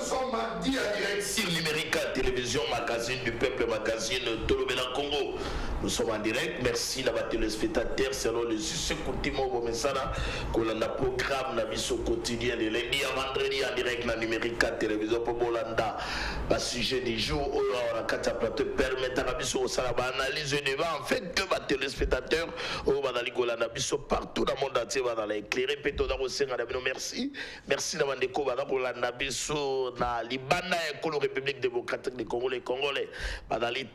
sommes mardi à direct sur Numérica Télévision, magazine du peuple, magazine Tolobela Congo. Nous sommes en direct. Merci à les téléspectateurs. Selon le succès continu au Messana, qu'on a un programme au quotidien de lundi à vendredi en direct dans Numérica Télévision pour Bolanda. Le sujet du jour, on a quatre plateaux permettent à analyse et débat en fait que les téléspectateurs partout dans le monde entier va éclairer. Merci. Merci d'avoir découvert na Libana et la République démocratique des Congolais. Congolais,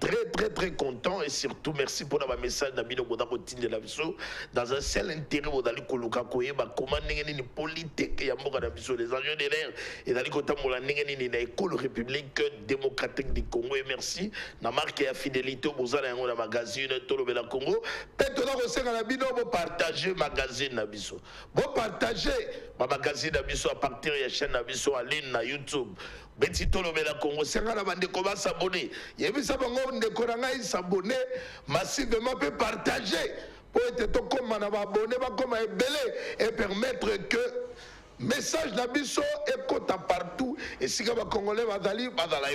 très content et surtout merci pour le message d'Abino de la Bisso dans un seul intérêt d'aller Koluka Koye, comment une politique et amour les enjeux de l'air et d'aller côté la République démocratique du Congo. Et merci, na marque et fidélité au Bozala et magazine Tolobela Congo. Peut-être que la Bino partager magazine Nabiso. Bon partager ma magazine Nabiso à partir de la chaîne Nabiso en ligne na YouTube. Beti Tolobela Congo, c'est un bande de s'abonner. Il y a des gens qui s'abonner massivement peut partager pour être comme un abonné, comme un belé et permettre que message d'Abisso est compte partout et si les Congolais vont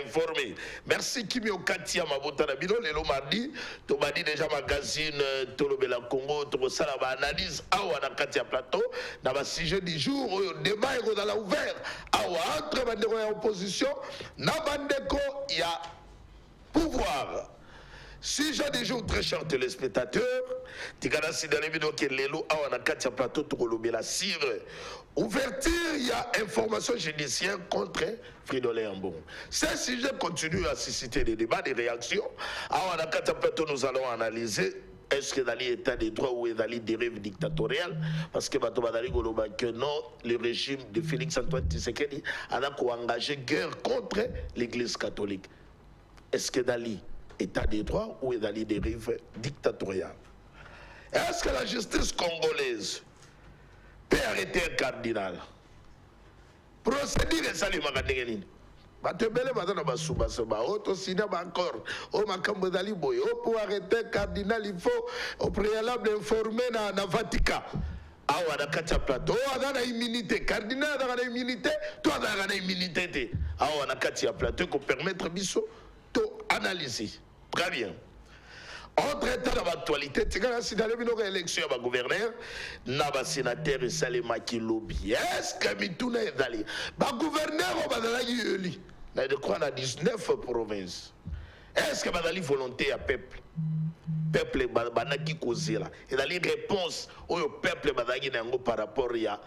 informer. Merci Kimi Okatia Mabota Nabino, le mardi, tu m'as dit déjà magazine Tolobela Congo, tu as la analyse à Katia Plateau, dans le sujet du jour, le débat est dans la ouvert, entre les opposition, dans il y a pouvoir. Si j'ai des jours très chers téléspectateurs, tu as si dans les vidéos qui est l'élo, on a quatre plateaux, tu as la cire. Ouverture, il y a information judiciaire contre Fridolin Ambon. Ce sujet continue à susciter des débats, des réactions. On a quatre plateaux, nous allons analyser. Est-ce que dans l'état des droits ou dans les dérives dictatoriales? Parce que non, le régime de Félix Antoine Tshisekedi a engagé guerre contre l'Église catholique. Est-ce que dans l'état des droits ou dans les dérives dictatoriales? Est-ce que la justice congolaise peut arrêter un cardinal? Procédure et salut magadengeni. Batebele badana basuba soba auto cinéma encore au makambo dali boy pour arrêter un cardinal il faut au préalable informer na Vatican. Awa na katia plateau adana immunité cardinal adana immunité toi adana immunité te awa na katia plateau pour permettre biso to analyser. Très bien. Autre état dans l'actualité, tu as si dans les élections à gouverneur, na sénateur et Salema qui lobby. Est-ce que Mitouna est allé? Ba gouverneur au Badalagi Yoli. Na de quoi na 19 provinces. Est-ce que Badali volonté à peuple? Peuple Banaki Kozela. Et dans les réponses au peuple Badagi Nango par rapport à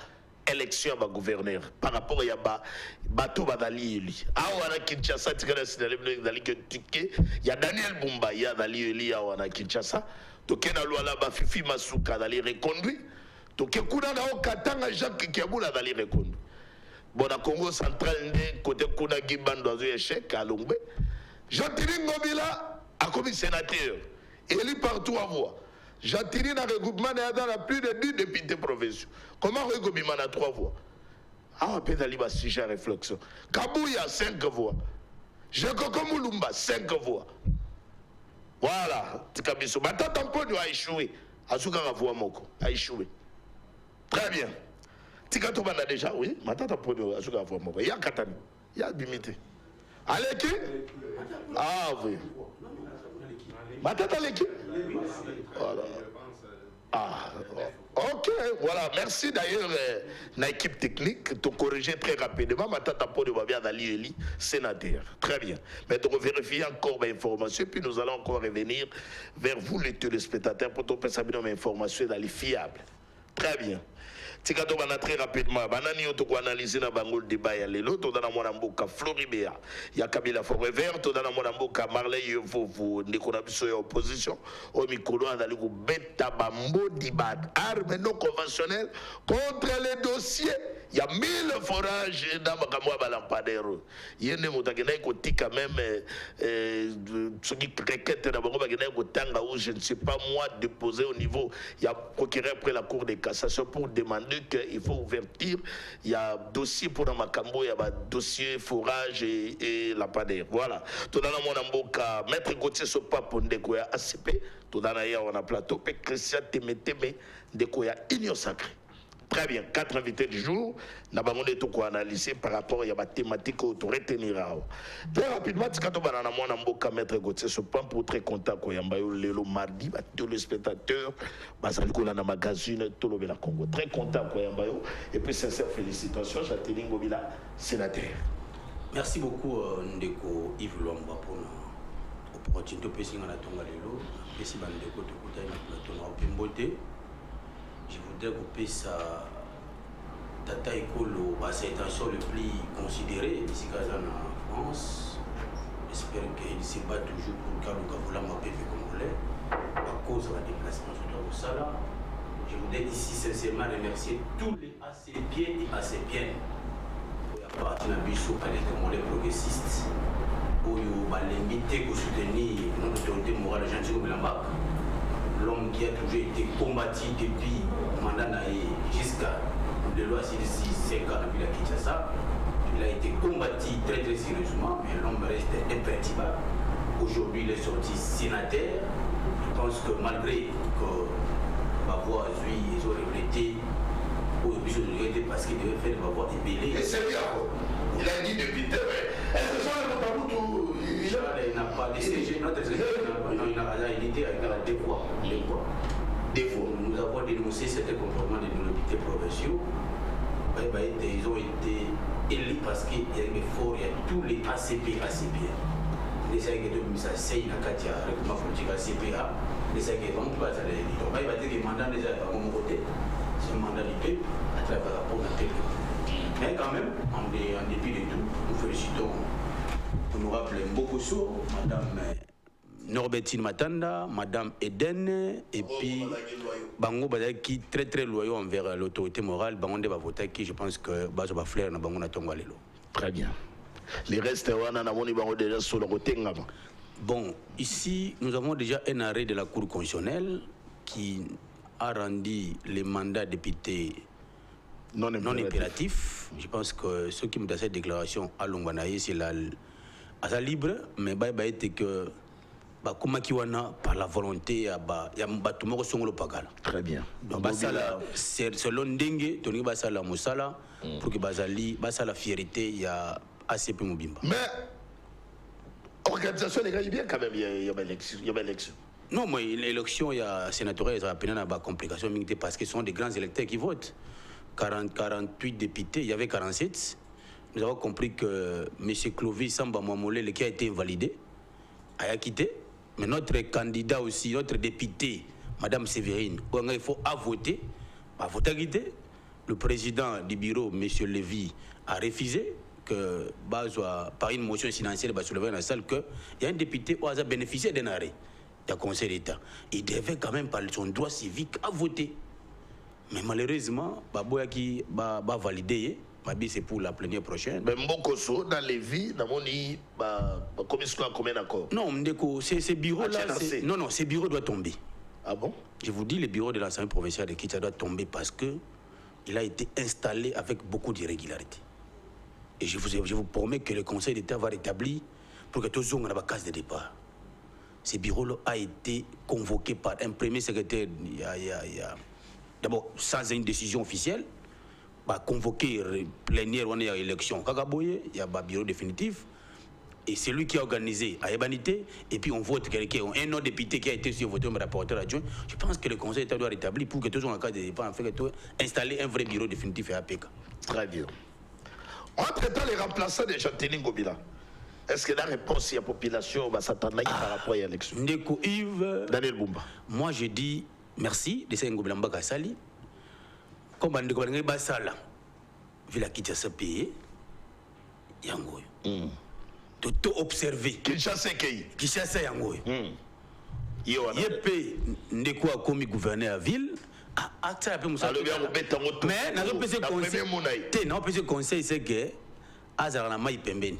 élection à gouverneur par rapport à bateau badali eli awana Kinshasa tikana sinale dali que tuké ya Daniel Bumba ya dali eli awana Kinshasa toke na loi ba Fifi Masuka dali reconduit toke kuna na Katanga Jacques Kiabula dali reconduit bon na Congo central ndé côté kuna Gibando azo échec à Lombe Jean-Tiri Ngobila a commis sénateur élu par 3 voix. J'attire dans le regroupement dans plus de 10 députés provinciaux. Comment regroupement à 3 voix? Ah, peut-être qu'il y a sujet à réflexion. Kabouya, 5 voix. Jekoko Moulumba, 5 voix. Voilà. Tikabiso. Maintenant, Tampodio a échoué. Azuka a voix moko. A échoué. Très bien. Tikato Bana déjà, oui. Maintenant, Tampodio a Azuka a voix moko. Il y a Katani. Il y a Bimité. Allez, qui? Ah, oui. Maintenant, l'équipe. Voilà. Ah, ok, voilà. Merci d'ailleurs, l'équipe technique, de corriger très rapidement. Ma tata pour de Babia Dali sénateur. Très bien. Mais de vérifier encore l'information, puis nous allons encore revenir vers vous, les téléspectateurs, pour que vous puissiez information d'aller fiable. Très bien. Tikato bana très rapidement banani yo to analyser na bangol débat ya lelo to dana mwana mboka Floribert ya Kabila Forever to dana mwana mboka Marley Yovovu ndiko na biso ya opposition au micro andali ko beta bambo dibat arme non conventionnelle contre les dossiers il y a 1000 forages dans makamwa balampadaire yene mutagena ko tika même ce qui requête na bango bagena ko tanga ou je ne sais pas moi déposer au niveau il y a procureur après la cour de cassation pour demander qu'il faut ouverture, il y a dossier pour Makambo, il y a dossier forage et lampadaire. Voilà. Tout dans mon amboka, maître Gauthier Sopa pour Ndekoya ACP, tout dans on a plateau, Christian Temeteme, Ndekoya Union Sacrée. Très bien, 4 invités du jour. Nous avons analysé par rapport à la thématique que tu retenir. Très rapidement, quand on va dans Maître Gauthier, ce point pour très content qu'on y a le mardi, tous les spectateurs, dans le magazine, tout le Congo. Très content qu'on y a et puis sincères félicitations, Châtelain Gobila, sénateur. Merci beaucoup, Ndeko Yves Luamba, pour l'opportunité de passer dans la Tonga Lelo. Merci Bandeko de Kouta et la Tonga Pimbote. Je voudrais couper sa Tata Ekolo à cette intention le plus considérée ici en France. J'espère qu'il ne se bat toujours pour Kalou Kavoula, ma PV congolais, à cause de la déplacement sur le Sala. Je voudrais ici sincèrement remercier tous les ACPien et ACPien pour appartenir à Bissou, à les Congolais progressistes, pour limiter pour soutenir notre autorité morale de Jean-Thierry Belambak. L'homme qui a toujours été combattu depuis Mandana jusqu'à de loi 5 ans depuis la Kinshasa. Il a été combattu très très sérieusement, mais l'homme reste imperturbable. Aujourd'hui, il est sorti sénateur. Je pense que malgré que ma voix, ils ont regretté, parce qu'il devait faire ma voix ébélée. Et c'est bien, il a dit député, mais est-ce que ça ne tout il n'a pas décidé, notre il était à deux fois. Nous avons dénoncé certains comportements des députés provinciaux. Ils ont été élus parce qu'il y a eu fort, il y a tous les ACP. Les gens qui ont fait un règlement politique ACPA, les gens qui ont pas aller. Donc, il va dire que le mandat déjà à mon côté, c'est un mandat du peuple à travers le rapport d'un peuple. Mais quand même, en dépit de tout, nous félicitons l'honorable Mbokoso, Madame Norbertine Matanda, Madame Eden, et puis Bango qui très très loyaux envers l'autorité morale, Bango de voter qui je pense que Bazo va flair na Bango na Tongwalelo. Très bien. Les restes déjà sur le côté. Bon, ici nous avons déjà un arrêt de la Cour constitutionnelle qui a rendu les mandats députés non impératifs. Je pense que ceux qui me donnent cette déclaration à Longwanaye, c'est la libre, mais c'est que comme par la volonté, il y a tout le monde. Très bien. Donc, selon Dengue, Tony Basala Moussala, pour que Basali, la fierté, il y a ACP Moubimba. Mais, organisation, les gars, il y a bien quand même, il y a une élection. Non, mais l'élection, il y a sénatorial, il y a une complication, parce que ce sont des grands électeurs qui votent. 48 députés, il y avait 47. Nous avons compris que M. Clovis Samba Mouamolele, qui a été invalidé, a quitté. Mais notre candidat aussi, notre député, Mme Sévérine, il faut voter. Le président du bureau, M. Lévy, a refusé que, par une motion financière, soulever dans la salle qu'il y a un député qui a bénéficié d'un arrêt du Conseil d'État. Il devait quand même, par son droit civique, à voter. Mais malheureusement, Baboyaki va valider. C'est pour la plénière prochaine. Mais Mbokoso, dans les vies, la commission a combien d'accord? Non, ces bureaux-là, non, ces bureaux doivent tomber. Ah bon? Je vous dis, le bureau de l'Assemblée provinciale de Kinshasa doit tomber parce qu'il a été installé avec beaucoup d'irrégularités. Et je vous promets que le Conseil d'État va rétablir pour que tout le monde ait la case de départ. Ce bureau-là a été convoqué par un premier secrétaire, d'abord sans une décision officielle. Convoquer plénière on est à l'élection Kagaboye, il y a un bureau définitif et c'est lui qui a organisé à Ebanité et puis on vote quelqu'un, un autre député qui a été voté comme rapporteur adjoint. Je pense que le Conseil d'État doit rétablir pour que tous en cas de départ installer un vrai bureau définitif à APK. Très bien. Entre-temps, les remplaçants de Châtelain Gobila, est-ce que la réponse à la population va s'attendre par rapport à l'élection? Ndeko Yves, Daniel Bumba. Moi je dis merci de Sengo Bilamba Kassali. Comme on dit, Basala, Villa Kinshasa payé, Yangoy. Tout observé. Kinshasa Yangoy. Yepé, Ndeko a commis gouverneur à ville. Mais, le conseil, c'est que Azarana Maï Pembeni.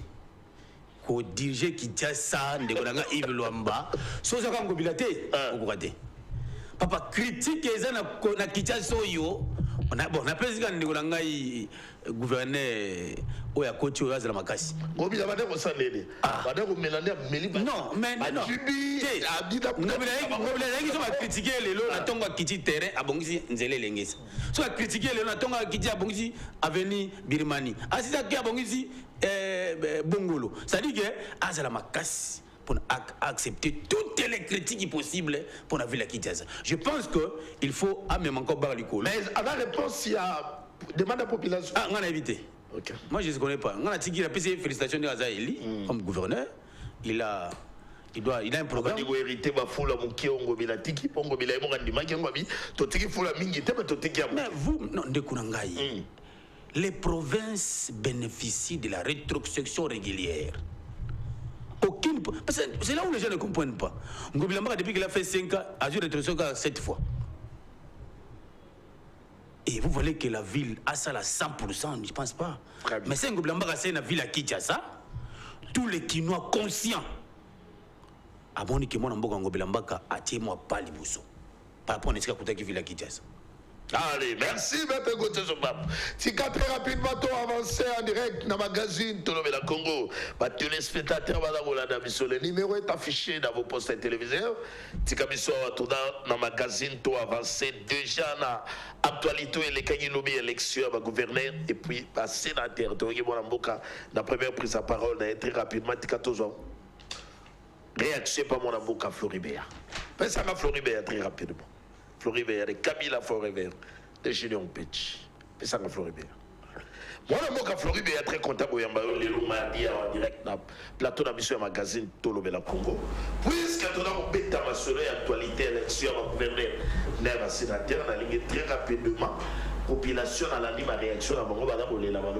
Ko diriger Kinshasa, Ndeko Nanga Yves Luamba, sans avoir un gobilate, au Papa critique les gens na Kinshasa yo. on a plus qu'un gouverneur ou à côté ou à la Makassi. Non, mais non. Critiquer les lots, on a critiqué terrain à Bongisi, Nzele Lengis. Soit critiquer les lots, on a critiqué à Bongisi, Avenue Birmanie. Ah, c'est ça qui a Bongisi, Bongolo. Ça dit que, ah, c'est la Makassi. Pour accepter toutes les critiques possibles pour la ville à Kinshasa. Je pense qu'il faut même encore barrer l'école. Mais à la réponse, il y a demande à la population. Ah, on a évité. Okay. Moi, je ne connais pas. On a dit qu'il a payé félicitations de Azaeli comme gouverneur. Il a un programme. Il a hérité de foule mais vous, non, les provinces bénéficient de la rétrospection régulière. Aucune. Parce que c'est là où les gens ne comprennent pas. Ngobilamba, depuis qu'il a fait 5 ans, a dû rétrocéder 7 fois. Et vous voulez que la ville a ça à 100%, je ne pense pas. Mais c'est Ngobilamba, c'est une ville à Kinshasa. Tous les Kinois conscients. Avant que moi, Ngobilamba, a tiré moi pas les boussons. Par rapport à ce qu'il y a ville à Kinshasa. Allez, merci, Maître Gauthier Zobab. Si très rapidement, tu avances en direct dans le magazine Tolobela Congo, les téléspectateurs, le numéro est affiché dans vos postes téléviseurs. Si tu dans le magazine, tu avances déjà dans l'actualité et les Kaginobi élections à gouverneur et puis à sénateur. Tu as la première prise à parole, très rapidement, tu as réaction par mon avocat Floribert. Mais ça m'a Floribert très rapidement. Floribert, Camilla Forever, de Généon Pitch. C'est ça que Floribert. Moi, je suis Floribert très content de vous mardi en direct dans le plateau de mission magazine Tolobela Congo. Puisque tu as un ta actualité élection au gouverneur, n'est-ce sénateur, on a ligne très rapidement. Population à la ligne réaction à mon gars,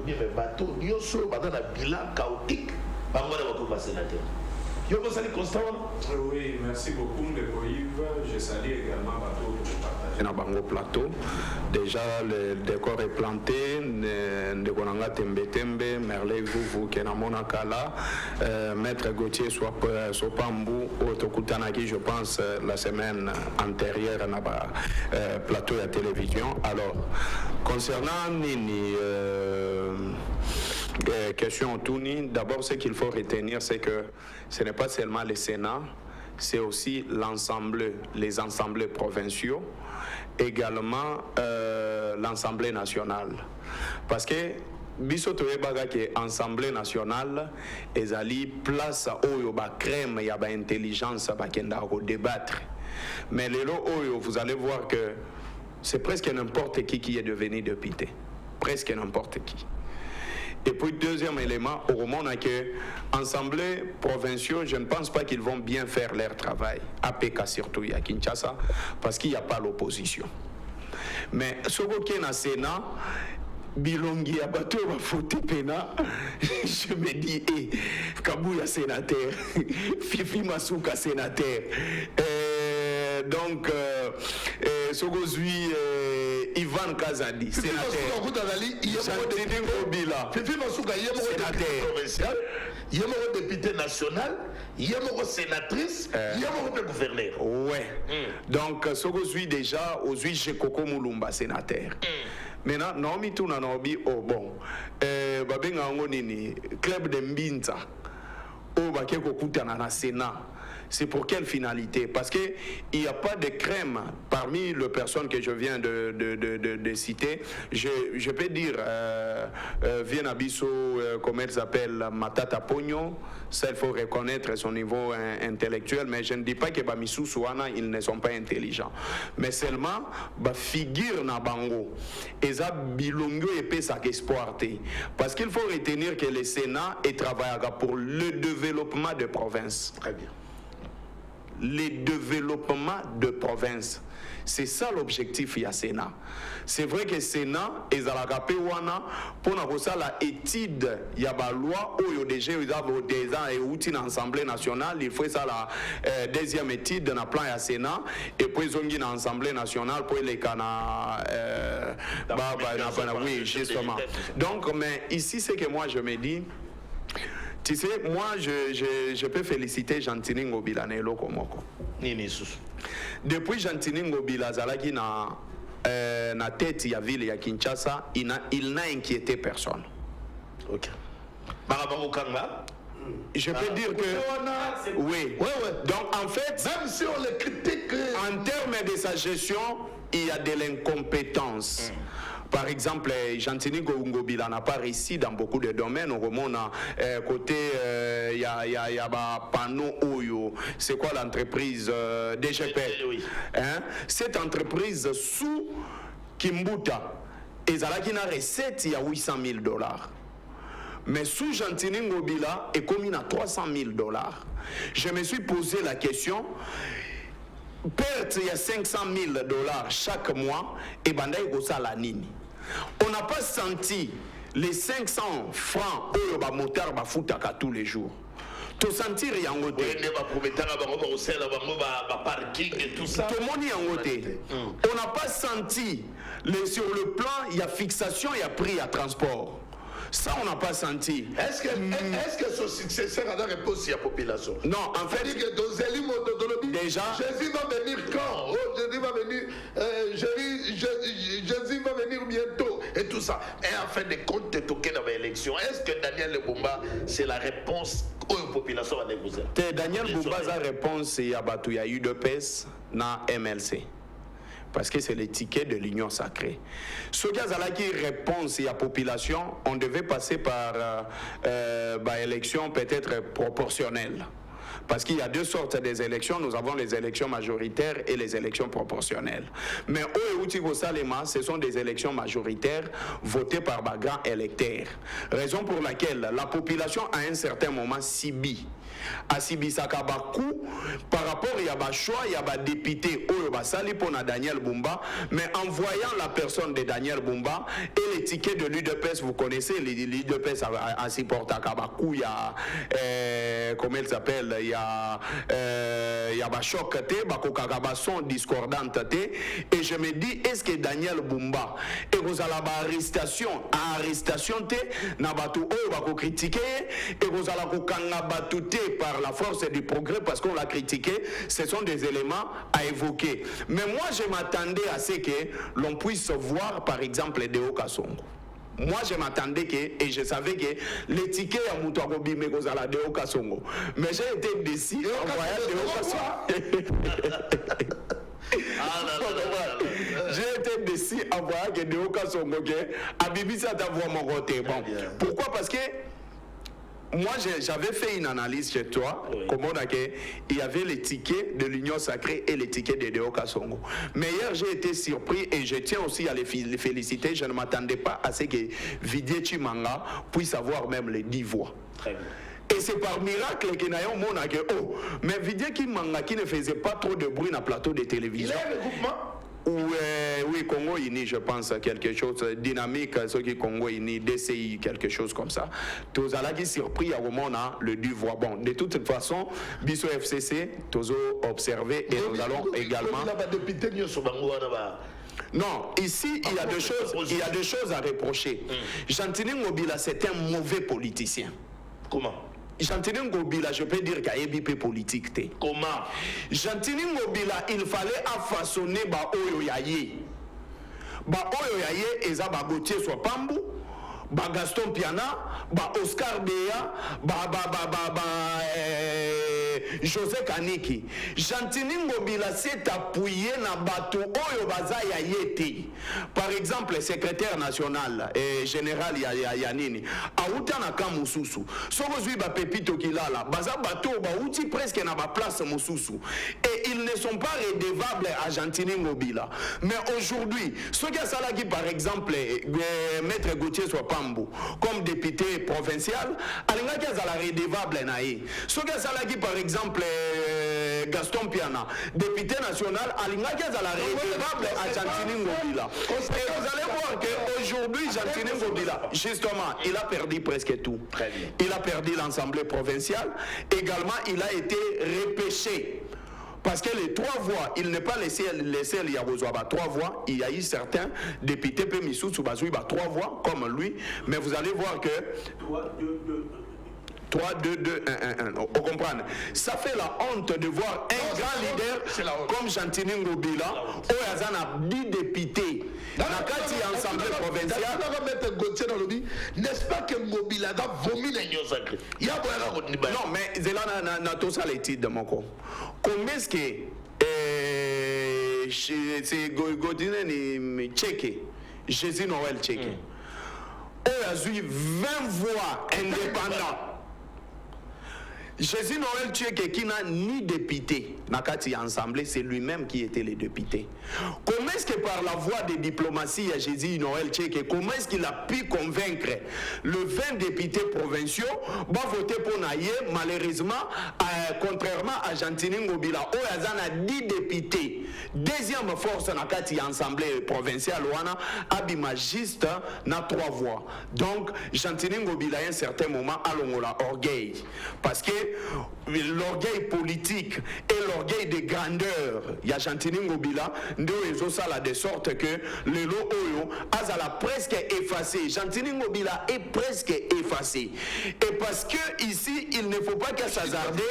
mais bateau, nous sommes dans un bilan chaotique. Par moi, on va sénateur. Oui, merci beaucoup, Yves. Je salue également Bateau de partager. Dans Bango Plateau, déjà le décor est planté. Ndekonanga Tembe, Merle Vuvu, Kenamona Kala, Maître Gauthier Sopambu, Otokutanaki, je pense, la semaine antérieure à plateau de la télévision. Alors, concernant Nini, question Touni, d'abord ce qu'il faut retenir, c'est que ce n'est pas seulement le Sénat, c'est aussi l'ensemble, les assemblées provinciaux, également l'Assemblée nationale. Parce que biso toyebaga ke Assemblée nationale ezali place oyo ba crème ya ba intelligence ba kenda ko débattre. Mais lelo oyo vous allez voir que c'est presque n'importe qui est devenu député. Presque n'importe qui. Et puis, deuxième élément, au moment où l'Assemblée provinciale, je ne pense pas qu'ils vont bien faire leur travail, APK surtout à Kinshasa, parce qu'il n'y a pas l'opposition. Mais ce qui est dans le Sénat, Bilongi Abato va foutre pena. Je me dis, Kabouya sénateur, Fifi Masuka sénateur. Donc, Sogozui Ivan Kazadi, sénateur. Chantini Ngobila, sénateur. Il y a un député national, il y a une sénatrice, il y a un gouverneur. Ouais. Donc, Sogozui déjà, Ozui Jekoko Mulumba, sénateur. Maintenant, Naomi Tuna Naobi, oh bon, Babenga Ngonini, club de Mbinza, oh Bakeko Kutana na Sénat. C'est pour quelle finalité? Parce qu'il n'y a pas de crème parmi les personnes que je viens de citer. Je peux dire, Vienabiso, comment elle s'appelle, Matata Pogno, ça il faut reconnaître son niveau intellectuel, mais je ne dis pas que Bamisou Souana, ils ne sont pas intelligents. Mais seulement, figure na bango, et ça bilongo et pesa qu'exploiter. Parce qu'il faut retenir que le Sénat travaillera pour le développement de province. Très bien. Les développements de province. C'est ça l'objectif du Sénat. C'est vrai que le Sénat est à la Gapewana pour la étude, il y a la loi où déjà ils ont des ans et outils dans l'Assemblée nationale. Il faut ça la deuxième étude dans le plan du Sénat et puis ils ont dit dans l'Assemblée nationale pour les canards. Oui, justement. Donc, mais ici, c'est que moi je me dis. Tu sais, moi, je peux féliciter Jantini Ngobila Nelo Komoko. Nini sous. Depuis Jantini Ngobila Zalaki na na tête ya ville ya Kinshasa, il n'a inquiété personne. Ok. Je peux dire que oui. Donc en fait, même si on le critique, en termes de sa gestion, il y a de l'incompétence. Par exemple, Jantini Ngobila n'a pas réussi dans beaucoup de domaines. Au Roman, côté, il y a un panneau Oyo. C'est quoi l'entreprise DGP? Hein? Cette entreprise sous Kimbuta, et ça qui n'a recette, il y a $800,000. Mais sous Jantini Ngobila, est commis à $300,000. Je me suis posé la question. Perte, il y a $500,000 chaque mois et Bandaï Gosa la Nini. On n'a pas senti les 500 francs au ba moteur ba foutaka tous les jours. To sentir yangote. On n'a pas senti sur le plan il y a fixation il y a prix à transport. Ça, on n'a pas senti. Est-ce que son successeur a réponse à la population? Non, en fait, déjà, Jésus va venir quand? Oh, Jésus va venir, Jésus va venir bientôt et tout ça. Et en fin de compte, de toquer dans l'élection. Est-ce que Daniel Bumba, c'est la réponse aux populations à déposer? Daniel Bumba, sa réponse, il y a eu de PES dans MLC. Parce que c'est le ticket de l'union sacrée. Ce qui réponse à la population, on devait passer par élection peut-être proportionnelle. Parce qu'il y a deux sortes des élections. Nous avons les élections majoritaires et les élections proportionnelles. Mais au Eutiko Salema, ce sont des élections majoritaires votées par les grands électeurs. Raison pour laquelle la population à un certain moment subit. A Sibi Sakabakou, par rapport il y a un choix, il y a un député Sali pour Daniel Bumba, mais en voyant la personne de Daniel Bumba et les tickets de l'UDPS, vous connaissez, l'UDPS à Siport à Kabakou, il y a, comment il s'appelle, il y a un choc, son discordante, et je me dis, est-ce que Daniel Bumba, et vous avez l'arrestation, n'a pas tout critiqué, et vous avez par la force du progrès parce qu'on l'a critiqué, ce sont des éléments à évoquer. Mais moi, je m'attendais à ce que l'on puisse voir, par exemple, Deo Kasongo. Moi, je m'attendais que, et je savais que les tickets à Moutouagobi me causent la Deo Kasongo. Mais j'ai été déçu en voyant Deo Kasongo. J'ai été déçu en voyant que Deo Kasongo, Abibi, ça d'avoir mon côté. Bon, pourquoi? Parce que moi, j'avais fait une analyse chez toi, comment il y avait les tickets de l'Union Sacrée et les tickets de Deo Kasongo. Mais hier, j'ai été surpris et je tiens aussi à les féliciter. Je ne m'attendais pas à ce que Vidier Chimanga puisse avoir même les 10 voix. Très bien. Et c'est par miracle que nous avons dit, oh, mais Vidier Chimanga qui ne faisait pas trop de bruit dans le plateau de télévision. Il y a un regroupement? Oui, Congo Uni, je pense, quelque chose dynamique, ce qui Congo Uni, DCI, quelque chose comme ça. Tous allons surpris à moment le Duvois. Bon, de toute façon, Bisso FCC, tous observé et nous allons également. Non, ici il y a des choses à reprocher. Jantini Ngobila, c'est un mauvais politicien. Comment? Jantini Ngobila, je peux dire qu'il y a un politique. Comment? Jantini Ngobila, il fallait façonner Oyo Yaye. Oyo Yaye, Eza Gauthier Swapambu, Gaston Piana, Oscar Beya, José Kaniki. Jantini Ngobila s'est appuyé na bato Oyo Baza Yaye. Par exemple, le secrétaire national et général Yanini, Aouta na Kamususu. Sokozui ba Pepito Kilala, Baza bato Baouti presque na ba place Mususu. Et ils ne sont pas redevables à Jantini Ngobila. Mais aujourd'hui, ceux qui Salaki par exemple, Maître Gauthier Swapambu, comme député provincial, Alinga qui la redevable naïe. Ceux qui Salaki par exemple, Gaston Piana, député national, Alinga qui la redevable à Jantini Ngobila. Et vous allez voir qu'aujourd'hui, Jantini Ngobila, justement, il a perdu presque tout. Il a perdu l'Assemblée provinciale. Également, il a été repêché. Parce que les 3 voix, il n'est pas laissé il y a 3 voix. Il y a eu certains députés, Pémissou, Soubazou, 3 voix, comme lui. Mais vous allez voir que. 3, 2, 2, 1, 1, 1. Vous comprenez? Ça fait la honte de voir un grand leader comme Chantini Ngobila, où il y a 10 députés. Dans le cas de l'Assemblée provinciale. N'est-ce pas que Ngobila a vomi l'agneau sacré? Non, mais c'est là tout ça l'étude de mon corps. Combien est-ce que c'est Godine Tchéké, Jésus Noël Tchéké, où il y a eu 20 voix indépendantes. Jésus Noël Tchéké qui n'a ni député, Nakati Assemblée, c'est lui-même qui était le député. Comment est-ce que par la voie de diplomatie à Jésus Noël Tchéké, comment est-ce qu'il a pu convaincre le 20 députés provinciaux va voter pour Naye, malheureusement, contrairement à Chantini Ngobila, où il y a 10 députés. Deuxième force Nakati Assemblée provinciale, Abima juste n'a 3 voix. Donc, Chantini Ngobila à un certain moment a l'orgueil. Parce que l'orgueil politique et l'orgueil de grandeur, il y a Chantini Ngobila, de sorte que le lot Oyo a presque effacé. Chantini Ngobila est presque effacé. Et parce que ici, il ne faut pas que s'hazarder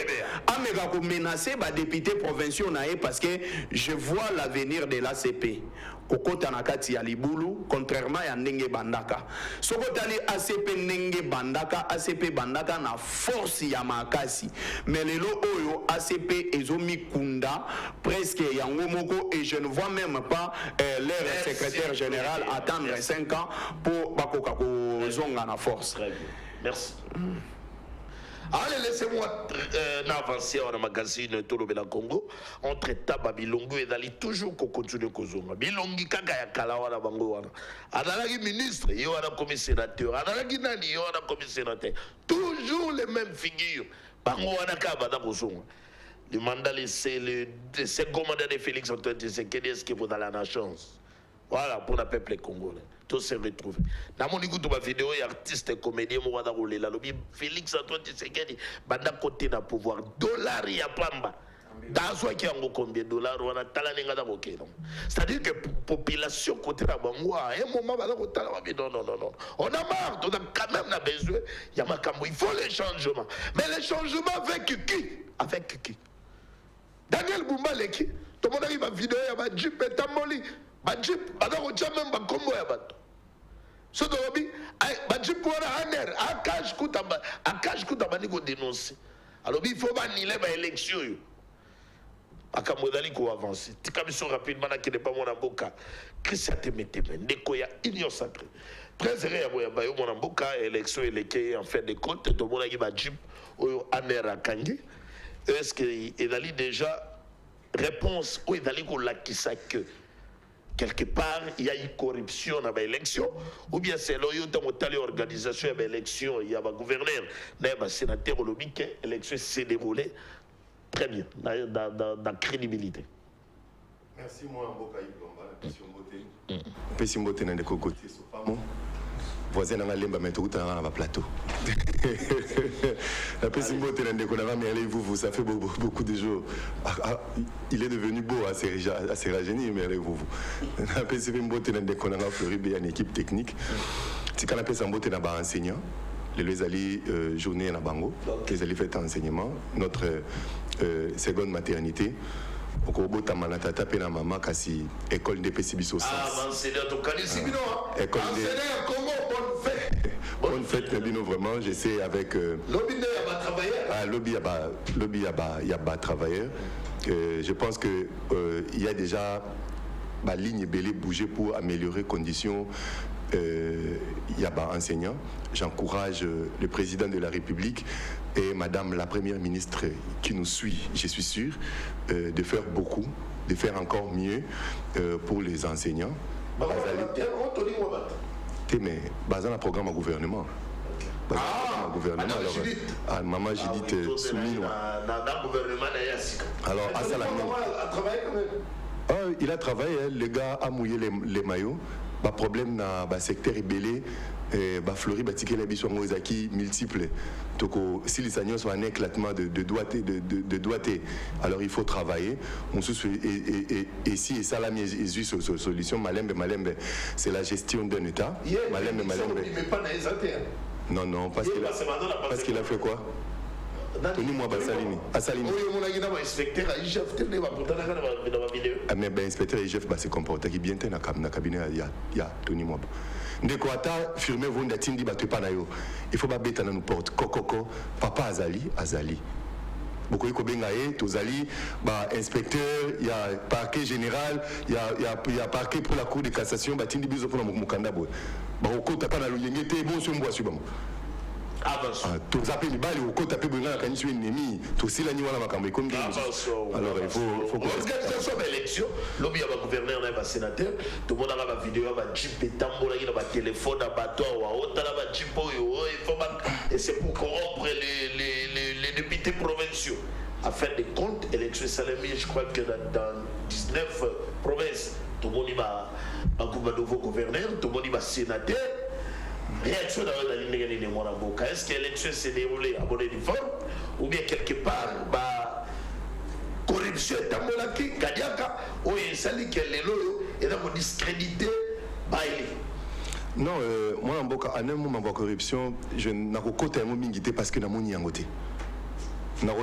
à menacer les députés provinciaux, parce que je vois l'avenir de l'ACP. Kokota nakati ya libulu, contrairement à Ndenge Bandaka. Sokotali ACP Ndenge Bandaka, ACP Bandaka na force ya makasi. Mais le lo oyo ACP ezomi kunda presque yango moko, et je ne vois même pas leur secrétaire général attendre 5 ans pour bakokako zonga na force. Très bien. Merci. Allez, laissez-moi avancer dans le magazine Tolobela Congo. Entre Taba Bilongo et Dali, toujours qu'on continue Kozonga. Bilongi Kaka Kalawa la Bangoana. Adalagi ministre, il y a comme sénateur. Adalagi Nani, il y a comme sénateur. Toujours les mêmes figures. Bangoana Kabada Kozonga. Le mandat, c'est le second mandat de Félix Antoine Tshisekedi, est-ce qu'il faut dans la chance? Voilà, pour le peuple congolais. Tout se retrouve. Dans mon écoute, ma vidéo, il y a artiste, comédien, moi, dans le lobby, Félix Antoine Tshisekedi, banda côté d'un pouvoir. Dollars, il y a pamba. Dans ce qui a combien de dollars, on a talaninga dans le c'est-à-dire que la population côté d'un bangoua, à un moment, non. On a marre, on a quand même besoin. Il y a ma cambo, il faut les changements. Mais les changements avec qui? Avec qui? Daniel Bumba, qui? Tout le monde arrive à vidéo, il y a ma Jeep et Tamoli. Bajip, badako même bakombo ya bato. So dorobi, bajip wana aner, akash kuta bani ko dénoncer. Alors il faut baniler ba élection yo. Akamodali ko avancer. Tikamiso rapidement na kene pas mon amboka. Christian Temeteme, ndeko ya union sacrée. Trésorier ya boya bayo mon amboka, élection éleke en fin de compte, to mona ki bajip oyo aner akangi. Est-ce que il a déjà réponse ou il a ko lakisa que quelque part, il y a eu corruption dans l'élection, ou bien c'est l'organisation de l'élection, il y a un gouverneur, un sénateur, l'élection s'est déroulée très bien, dans la crédibilité. Merci, moi, Mboka Iblomba, la question beauté. Pessim beauté dans les cocotiers, voisin dans lemba mais tout dans un plateau. La pessim beauté dans les cocotiers, mais allez-vous, ça fait beaucoup de jours. Il est devenu beau, assez rajeuni, mais allez-vous. La pessim beauté dans les cocotiers, Fleury, il y a une équipe technique. C'est quand la pessim beauté dans les enseignants. Les alliés journée à Bango, les alliés fait enseignement, notre seconde maternité. Au Kobo Tamanata tapé na maman kasi école de PCBISO. Ah, enseignant to Kalisi bino. École enseignant Congo, bonne fête. Bonne fête bino vraiment, j'essaie avec lobby y a pas travailleur. Ah, lobby y a pas travailleur. Je pense que il y a déjà ma ligne belée bouger pour améliorer conditions. Il y a pas enseignants. J'encourage le président de la République et Madame la Première ministre qui nous suit, je suis sûr, de faire beaucoup, de faire encore mieux pour les enseignants. Mais basé le programme au gouvernement. Gouvernement. Alors, Maman Judith Soumine. Alors, il a travaillé, le gars a mouillé les maillots. Le problème dans le secteur ébélé, Fleury bâtit les bichons multiples. Donc, si les enseignants sont un éclatement de doigté, alors il faut travailler. Et si ça la solution, Malembe, c'est la gestion d'un État. Malembe. Non, parce qu'il a fait quoi? Tony Mwaba Salini. Salini. Mais ben inspecteur IGF s'est comporté qui bien dans le cabinet il y a Tony Mwaba. Ndeko ata firmer vonda tindi batu pa na yo. Il faut pas bêter dans nos portes. Kokoko papa Azali. Beaucoup de benga tozali ba inspecteur, il y a parquet général, il y a parquet pour la cour de cassation, ba tindi biso pour mukanda boy. Ba okota pa na luyengete bon so mbwa subamo. Tous appels les balles au côté de la canison ennemi, tous si la nuit à ma campagne comme alors il faut que l'élection, l'objet va gouverneur et sénateur, tout le monde a la vidéo, va jeep et tambour, il va téléphone, à bateau, à haute, à jeep, et c'est pour corrompre les députés provinciaux. À faire des comptes, élection Salami, je crois que dans 19 provinces, tout le monde va un nouveau gouverneur, tout le monde va sénateur. Réaction dans la ligne de Monaboka. Est-ce que l'élection s'est déroulée à bonne uniforme ou bien quelque part, corruption est à Monaki, Kadiaka, ou il s'agit que les lots est dans discrédité, non, moi en Boka, à un moment de corruption, je n'ai pas côté un parce que je n'ai pas côté. Na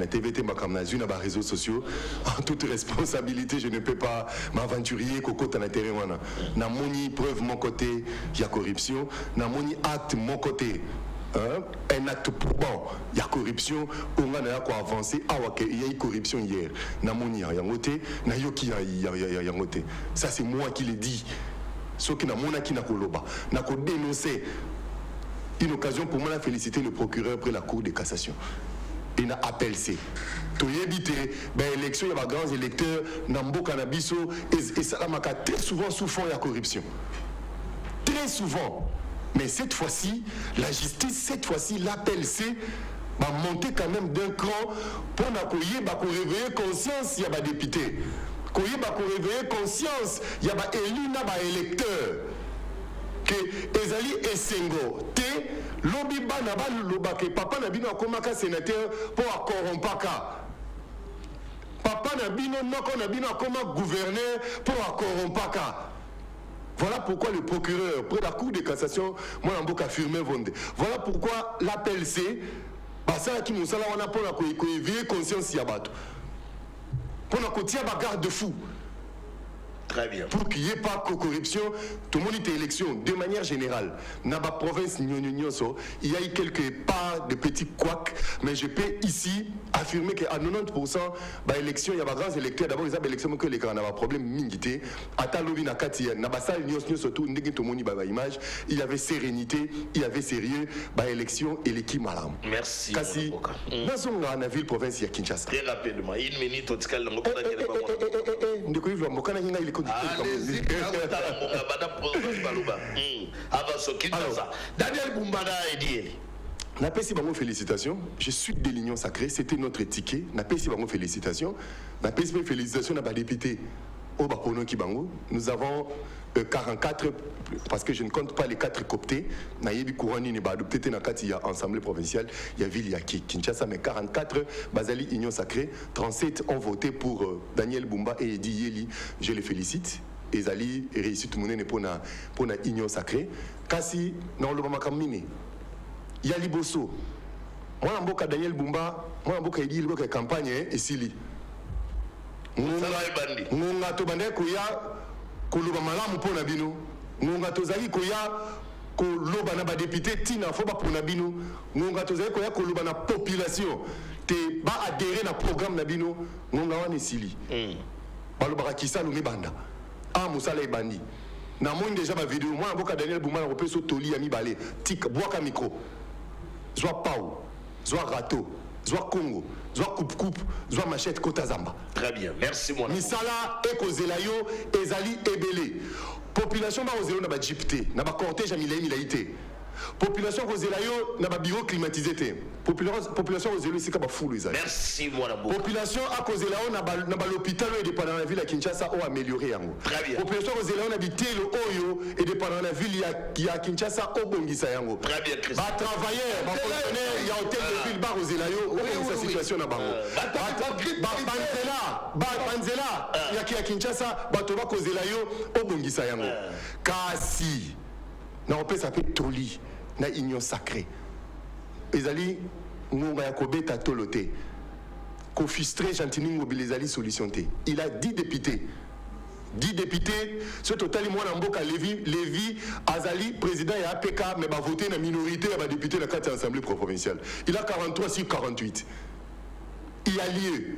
TVT na réseaux sociaux en toute responsabilité je ne peux pas m'aventurer coco na terrain na moni preuve mon côté il y a corruption na moni acte mon côté un acte probant il y a corruption on a quoi avancer il y a eu corruption hier na moni ya ngoté na yoki ya ngoté ça c'est moi qui le dis ce qui na mona qui na koloba na ko dénoncer. Une occasion pour moi de féliciter le procureur après la Cour de cassation. Il a appelé C. Tu y éviter, l'élection, il y a des grands électeurs, Nambo Canabiso, et ça a très souvent souffert de la corruption. Très souvent. Mais cette fois-ci, la justice, l'appel C, va monter quand même d'un cran pour réveiller conscience, il y a des députés. Pour réveiller conscience, il y a des élus, des électeurs. Que ezali esengo te lobi bana ba lobake papa na bino akomaka sénateur pour akorrompaka papa na bino noko na bino akoma gouverneur pour akorrompaka. Voilà pourquoi le procureur près la cour de cassation moi en boka affirmé vonde. Voilà pourquoi l'appel c'est basala ki musala wana pour la éveiller conscience ya bato pour na kotia ba garde fou. Très bien. Pour qu'il n'y ait pas de corruption, tout le monde était élection. De manière générale, dans la province, il y a eu quelques pas de petits couacs, mais je peux ici affirmer qu'à 90%, l'élection, il y a des grands électeurs. D'abord, les élections que les grands ont un problème mingité. Il y avait sérénité, il y avait sérieux, l'élection et l'équipe malade. Merci. Kasi, dans la ville province, il y a Kinshasa. Très rapidement, une minute, allez-y, Daniel Bumbana et Dieli. Napesi bango félicitations. Je suis de l'Union Sacrée. C'était notre ticket. Napesi bango félicitations. Napesi félicitations à député au Bakono Kibango. Nous avons 44, parce que je ne compte pas les 4 coptés. Nayebi Kourani ne ba adopté na kati ya Assemblée provinciale. Il y a ville ya Kinshasa, mais 44 Bazali Union Sacrée. 37 ont voté pour Daniel Bumba et Edi Yeli. Je les félicite. Ezali réussit tout le monde pour na Union Sacrée. Kasi na le makamine. Il y a Liboso. Moi en boka Daniel Bumba, moi en boka Edi Yeli boka campagne et Sili. Ngonga to bande kuya koloba malamu pona bino. Ngonga to zali kuya koloba na ba député tina fo ba pona bino. Ngonga to zali kuya koloba na population te ba adhérer na programme na bino. Ngonga wana Sili. Baloba kisa lo mibanda. Ah musala ebandi. Na moi déjà ba vidéo moi boka Daniel Bumba na kopeso toli ya mibale. Tik boaka micro. Zwa pau, zwa râteau, zwa Congo, zwa coupe-coupe, zwa machette Kota Zamba. Très bien, merci mon ami. Misala ekozelayo ezali ebele. Population ba ozelo na ba jipté, na ba cortège milai milaité. Population ozelayo na ba bureau climatisé té. Population ozelo sika ba fulu ezali. Merci mon ami. Population akozelayo na ba l'hôpital et dépendant la ville à Kinshasa o amélioré yango. Très bien. Population ozelayo na bitelo oyo et dépendant la ville ya Kinshasa o bongisa yango. Très bien Christophe. Ba travailleurs, ba fonctionnaires, il y a hôtel de ville ba ozelayo o sa situation na bango. Banzela ya Kinshasa bato ba kozelayo o bongisa yango. Kasi na opesa pe toli na union sacrée. Ezali ngonga ya kobeta tolote. Confistre Chantini mobilisali solution te. Il a 10 députés. 10 députés, ce total moi Mboka Lévi Azali président et APK mais va voter la minorité et va député de la 4 assemblée provinciale. Il a 43 sur 48. Il y a lieu.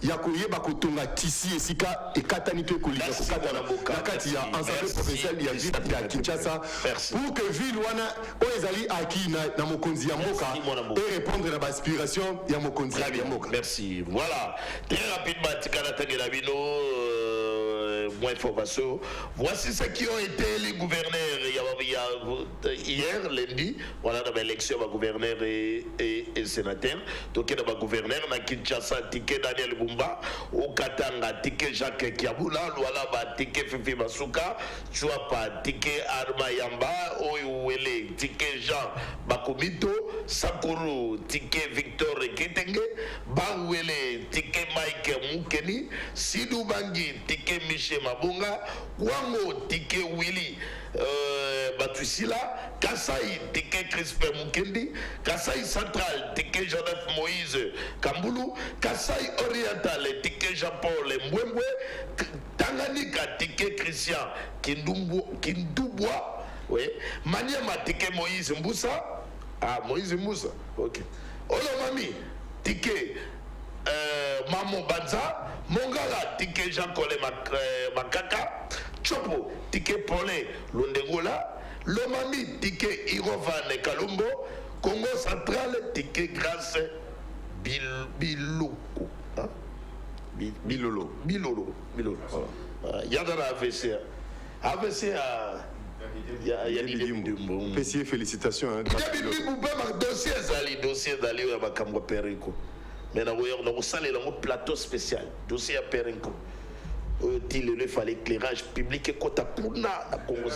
Il y a courrier bakotonga tisi esika et katanité kolika kokata na kati ya assemblée provinciale il y a ville ya Kinshasa pour que ville wana oezali aki na mokonzi ya mboka et répondre à l'aspiration ya mokonzi ya mboka. Merci. Voilà. Très rapidement tikana tangela bino moins information. Voici ceux qui ont été les gouverneurs hier, lundi. Voilà, dans l'élection, gouverneur et sénateur. Donc, il y a gouverneur, na Kinshasa, Tike Daniel Bumba, au Katanga, Tike Jacques Kiabula, voilà, Tike Fifi Masuka, Chouapa, Tike Arma Yamba, Oyuele, Tike Jean Bakumito, Sakuru, Tike Victor Kitenge, Bawele, Tike Mike Mukeni, Sidou Bangi, Tike Michel Mabunga, Wango, Tike Willy Batusila, Kasai, Tike Crispin Mukendi, Kasai Central, Tike Joseph Moïse Kambulu, Kasai Oriental, Tike Jean-Paul Mbwembwe, Tanganyika, Tike Christian Kindubois, oui, Maniama, Tike Moïse Mboussa, ah, Moïse Mboussa, ok. Olomami, Tike Maman Banza, Mongala, Tike Jean-Colé Makaka, Chopo, Tike Polé Londegola, Lomami, Tike Irovan Kalumbo, Congo Central, Tike Grace Biloko. Bilolo. Yadana AVC. AVC a. Pessier, félicitations. Dossier d'Ali à Makambo Perico. Mais dans le salé, dans le plateau spécial, dossier à Perico. Il fallait éclairage public et quota pour la Congo.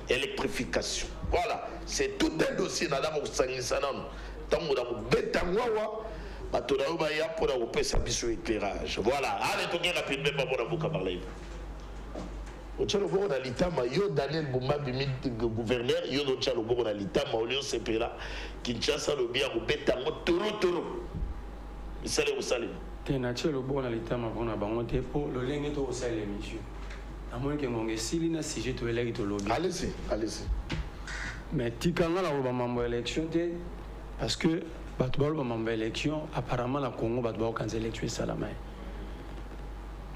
Électrification. Voilà, c'est tout un dossier dans la Sangisanam. Tant que vous Betangawa, Batonaoubaya pour la Opé Sabiso éclairage. Voilà, allez, tournez rapidement pour la boucle à parler. Au Tchalobo, on a l'itama, yo Daniel Boumba, gouverneur, yo do Tchalobo, on a l'itama, au lieu de Sepela, Kinshasa, le bien, au Betango, Toro. Vous salez. Tenache le bon à l'itama, on a bangoté pour le lingue au sel émission. À moins que mon Silina, si j'ai tout élève au lobby. Allez-y. Mais Tikanga, la Obama élection, parce que Batbol Obama élection, apparemment, la Congo, Batbol, quand élection, Salamay.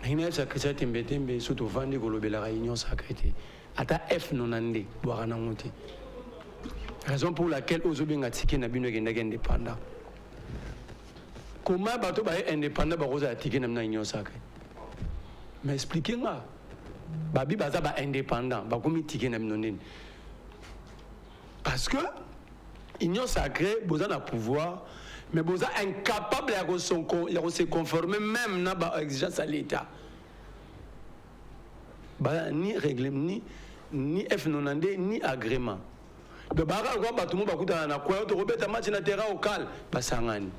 Il y a un peu surtout vendu que la réunion sacrée. Ata F non andé, boire en monté. Raison pour laquelle Ozobin a tiqué n'a bien indépendant. Comment bateau est indépendant, Barosa a tiqué n'a union sacrée. Mais expliquez-moi. Babi Baza est indépendant, Bakomi tiqué n'a non. Parce que union sacrée, Boza n'a pouvoir. Mais vous êtes incapable de se conformer même à l'exigence de l'État. Ni règlement, ni F90, ni agrément. De barra, tout le monde va quoi de Robert match na terrain au cal, Basangani.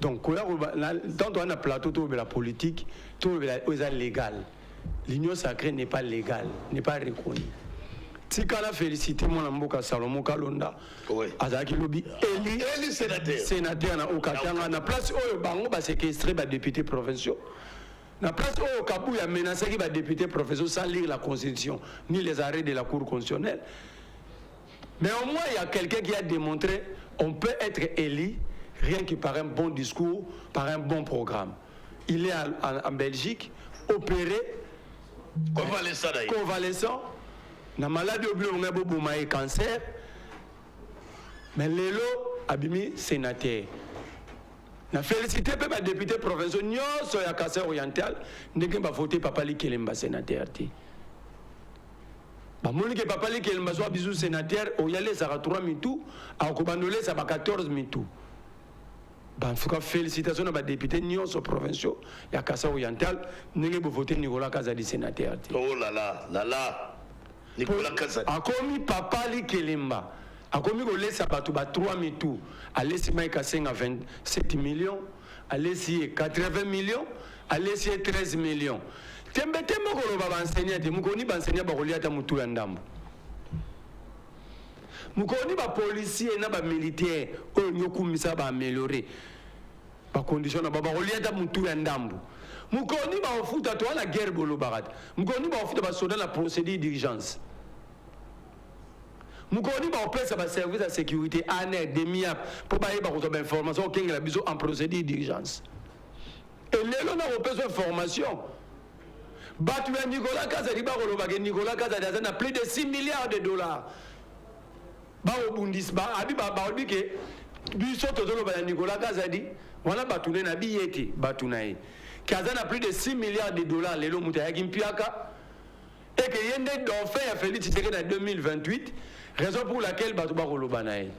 Donc, tant on a plateau de la politique, tout est légal. L'union sacrée n'est pas légale, n'est pas reconnue. Si on a félicité mon amboka Salomon Kalonda, Azaki Lobi, Eli sénateur na Okatanga na place où bango ba séquestrer ba député provinciaux. Na place où Kabou a menacé qui va député provinciaux sans lire la constitution ni les arrêts de la Cour constitutionnelle. Mais au moins il y a quelqu'un qui a démontré on peut être élu rien que par un bon discours, par un bon programme. Il est en Belgique, opéré, convalescent. Na maladie obligée on cancer mais lelo abimi sénateur na félicité pe ba député provincial nyoso ya Kasai oriental ndenge ba voter papa li kelemba sénateur ti ba moni ke papa li kelemba so bizu sénateur o yale ça 3 mitou a ko bandolé ça ba 14 mitou ba fuka félicitations na ba député nyoso provincial ya Kasai oriental ndenge ba voter Nicolas Kazadi sénateur ti oh là là Nicolas Kazadi. Akomi papa li kelemba. Akomi ko laisse batou ba 3 mitou. Alessi maika 27 millions. Alessi 80 millions. Alessi 13 millions. Tembe ko ba enseigner de mukoni ba enseigner ba kolia ta mutu ya ndambo. mukoni ba policier na ba militaire oyo nyokumisa ba améliorer ba condition na ba relieta mutu ya ndambu mukoni ba ofuta to la guerre bolo barat mukoni ba ofuta ba soldat la procédure d'urgence mukoni ba opesa ba service de sécurité année demi-ap pour ba yeba ko information kenga la biso en procédure d'urgence et lelo na opesa information batu ya Nicolas Kazadi ba koloba ke Nicolas Kazadi a plus de 6 milliards de dollars ba obundis ba abi ba obi ke biso tozolo ba Nicolas Kazadi wana batu na biyeti batu na ye Kazana plus de 6 milliards de dollars lelo muta ya kimpiaka et que yende dauphin ya Félix Tshisekedi en 2028 raison pour laquelle batu ba koloba na ye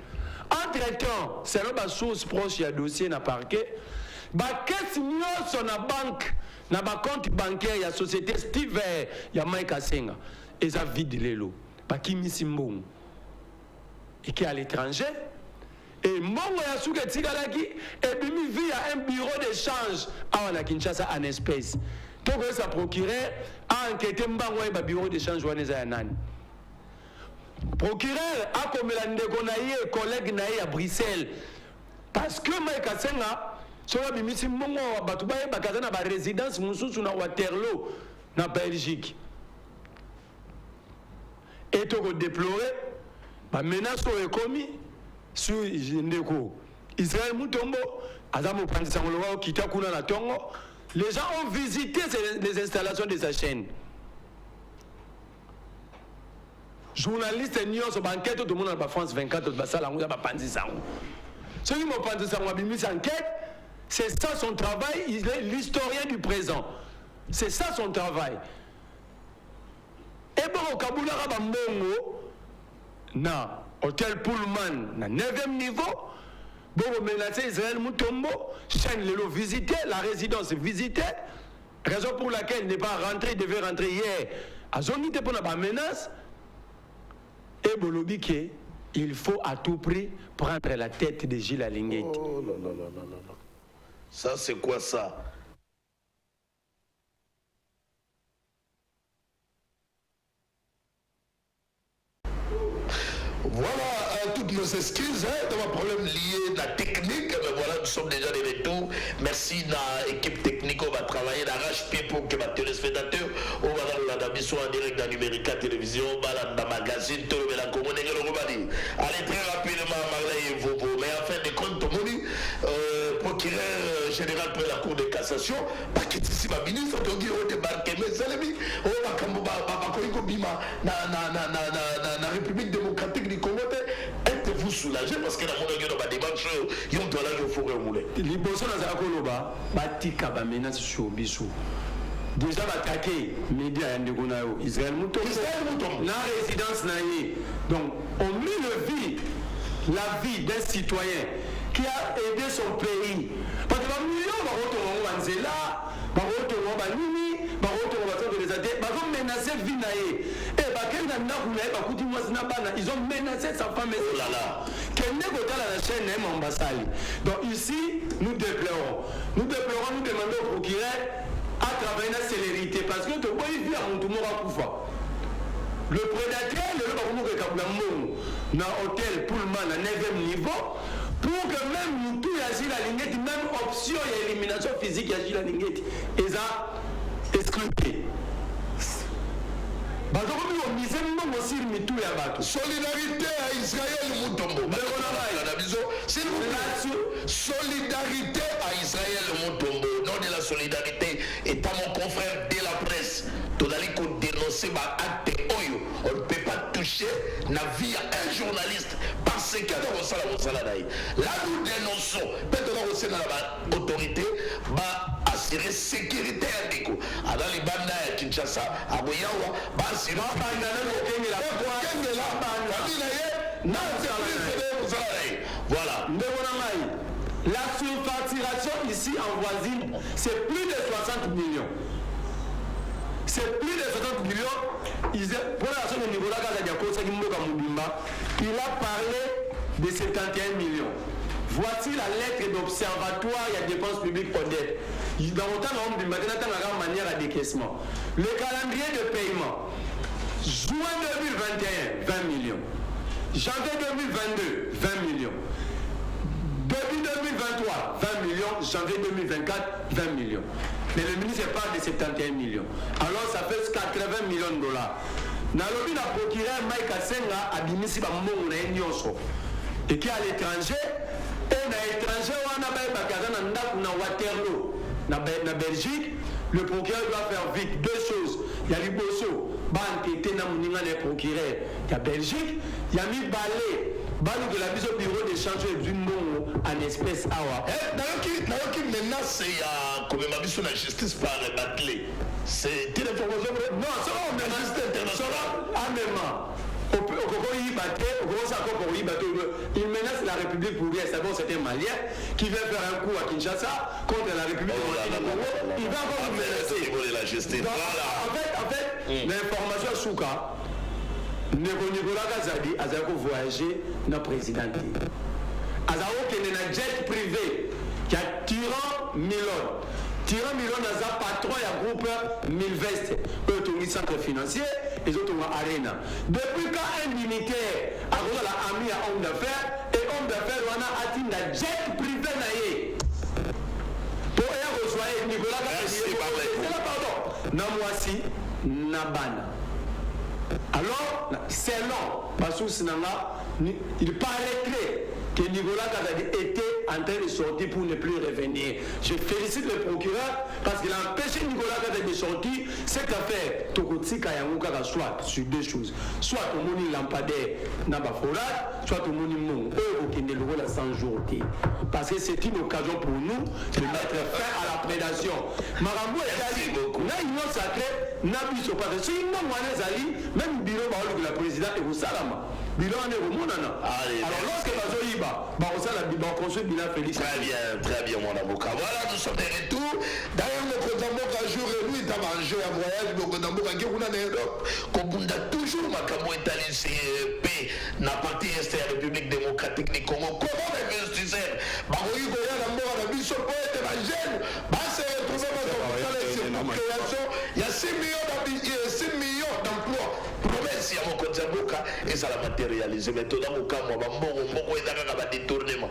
entre temps selon ba source proche ya dossier na parquet ba caisse nyonso na banque na ba compte bancaire ya société Steve ya Mike Asenga eza vide lelo ba kimisi mbongo et qui est à l'étranger et mongo ya suka tikalaki et bimi via un bureau d'échange à Kinshasa en espèces donc ça procureur a enquêté mbango ba bureau d'échange wana za nani procureur a komela ndeko na ye collègue na ye à Bruxelles parce que Mike Asenga soba bimisi mbongo batu baye bakaza na ba résidence mususu na Waterloo na Belgique et to déplorer ba menace ko ekomi sur ndeko Israël Mutombo azamo pandisa ngolo kita kuna na tongo les gens ont visité les installations de sa chaîne journaliste nyonso ba enquête tout le monde na France 24 ba sala ngula ba pandisa ngo ce qui mo pandisa ngo bimisi enquête. C'est ça son travail, il est l'historien du présent. C'est ça son travail. Et bon, au Kabula Rabambongo, na hôtel Pullman, na 9e niveau, bon, menacé Israël Mutombo, chaîne Lelo visité, la résidence visitée, raison pour laquelle il n'est pas rentré, il devait rentrer hier. À Zonité pour la menace, et Bolobike, il faut à tout prix prendre la tête de Gilles Alinguet. Oh là là là là là. Ça, c'est quoi ça? Voilà toutes nos excuses de nos problèmes liés à la technique. Mais voilà, nous sommes déjà de retour. Merci à l'équipe technique. On va travailler d'arrache-pied pour que les téléspectateurs, on va dans la mission en direct dans Numérica Télévision, dans le magazine, tout le monde. Allez très rapidement, Marley et Vovo. Mais en fin de compte, tout le monde, procureur général pour la Cour de cassation, parce que si ma ministre a débarqué, mais c'est lui, on va na République démocratique du Congo, êtes-vous soulagé parce que la monnaie de démarche, ils ont doit la forêt au moulin. Les personnes à Koloba, Batika, menace sur Bissou. Déjà attaqué médias Israël Mouton, la résidence naïe. Donc, on met la vie d'un citoyen qui a aidé son pays. Parce que les millions de Manzela, Nini, menacé Vinaé. Ils ont menacé sa femme et oh là là. La chaîne donc ici, nous déplorons. Nous demandons au procureur à travailler la célérité parce que tu vois, il vit à Montumora. Le prédateur, le dans l'hôtel Pullman à 9e niveau, pour que même nous tous agir la lignette, même option et élimination physique agir la lignette, et ça, exclué. Solidarité à Israël Mutombo. S'il vous plaît, solidarité à Israël Mutombo. Non de la solidarité. Et à mon confrère de la presse, tu as dénoncer ma acte oyo. On ne peut pas toucher la vie à un journaliste parce que là nous dénonçons. Peut-être aussi dans l'autorité, assurer sécurité à Deko. Alors les bandes à Kinshasa, à Boyawa, assurer voilà. La surfacturation ici en voisine, c'est plus de 60 millions. C'est plus de 60 millions. Pour la zone de Nicolas il a parlé de 71 millions. Voici la lettre d'observatoire et de dépenses publiques honnêtes. Dans le temps, on a une manière à décaissement. Le calendrier de paiement, juin 2021, 20 millions. Janvier 2022, 20 millions. Début 2023, 20 millions. Janvier 2024, 20 millions. Mais le ministre parle de 71 millions. Alors ça fait 80 millions de dollars. Nalobi na procureur Mike Asenga abimisi ba mbongo na nyonso. Et qui à l'étranger, et na étranger wana ba bakaza na ndaku na Waterloo, na Belgique, le procureur doit faire vite deux choses. Il y a liboso, ba enquêter na muninga les procureurs. Il y a Belgique, il y a mi balé. Banou de la mise au bureau d'échange du monde en espèces awa. Nayoki menace ya komemabisho na justice par Batley. C'est une information vraie? Non, c'est pas une justice internationale. Il menace la République pour dire c'est un Malien qui vient faire un coup à Kinshasa contre la République du Congo. Il va encore nous menacer. La justice. En fait, l'information à Souka, Nicolas Kazadi a voyagé dans le président. Azao qui est un jet privé qui a Tyran Milon. Tyran Milon a un patron et un groupe Milvest. Eux ont un centre financier et ils ont un arena. Depuis quand un militaire a ami à homme d'affaires et homme d'affaires a atteint un jet privé. Pour y rejoindre Nicolas Kazadi. Pardon. Namwasi Nabana. Alors, selon Bassous Nanga, il paraîtrait que Nicolas Kazadi était en train de sortir pour ne plus revenir. Je félicite le procureur parce qu'il a empêché Nicolas Kazadi de sortir. Cette affaire, Tokotsi Kayanguka, soit sur deux choses. Soit au moni lampadaire Nabaforat, soit au moni Mong. Eux, au Kende Logo, la 100 jours. Parce que c'est une occasion pour nous de mettre fin à la prédation. Marambo est dit, na union sacrée, n'abisso pas. Si nous Zali, même bureau de la présidente et vous salama. Bilan est remonana. Alors lorsque Bazoïba, Barosala Biban construit Bilan Félix. Très bien, mon avocat. Voilà, nous sommes de retour. D'ailleurs, le Kodamboka jour et nuit, t'as mangé un voyage, le Kodamboka qui roule en Europe. Kobunda toujours, Makamo Italie, CP, n'a parti est la République démocratique du Congo. Comment investisseurs Baroui Goya, Namboka, la Bishop, poète, la gêne, c'est le problème de création. Il y a 6 millions d'emplois. Promesse, il y a mon Kodamboka et ça l'a matérialisé. Maintenant, au cas où on va détournement.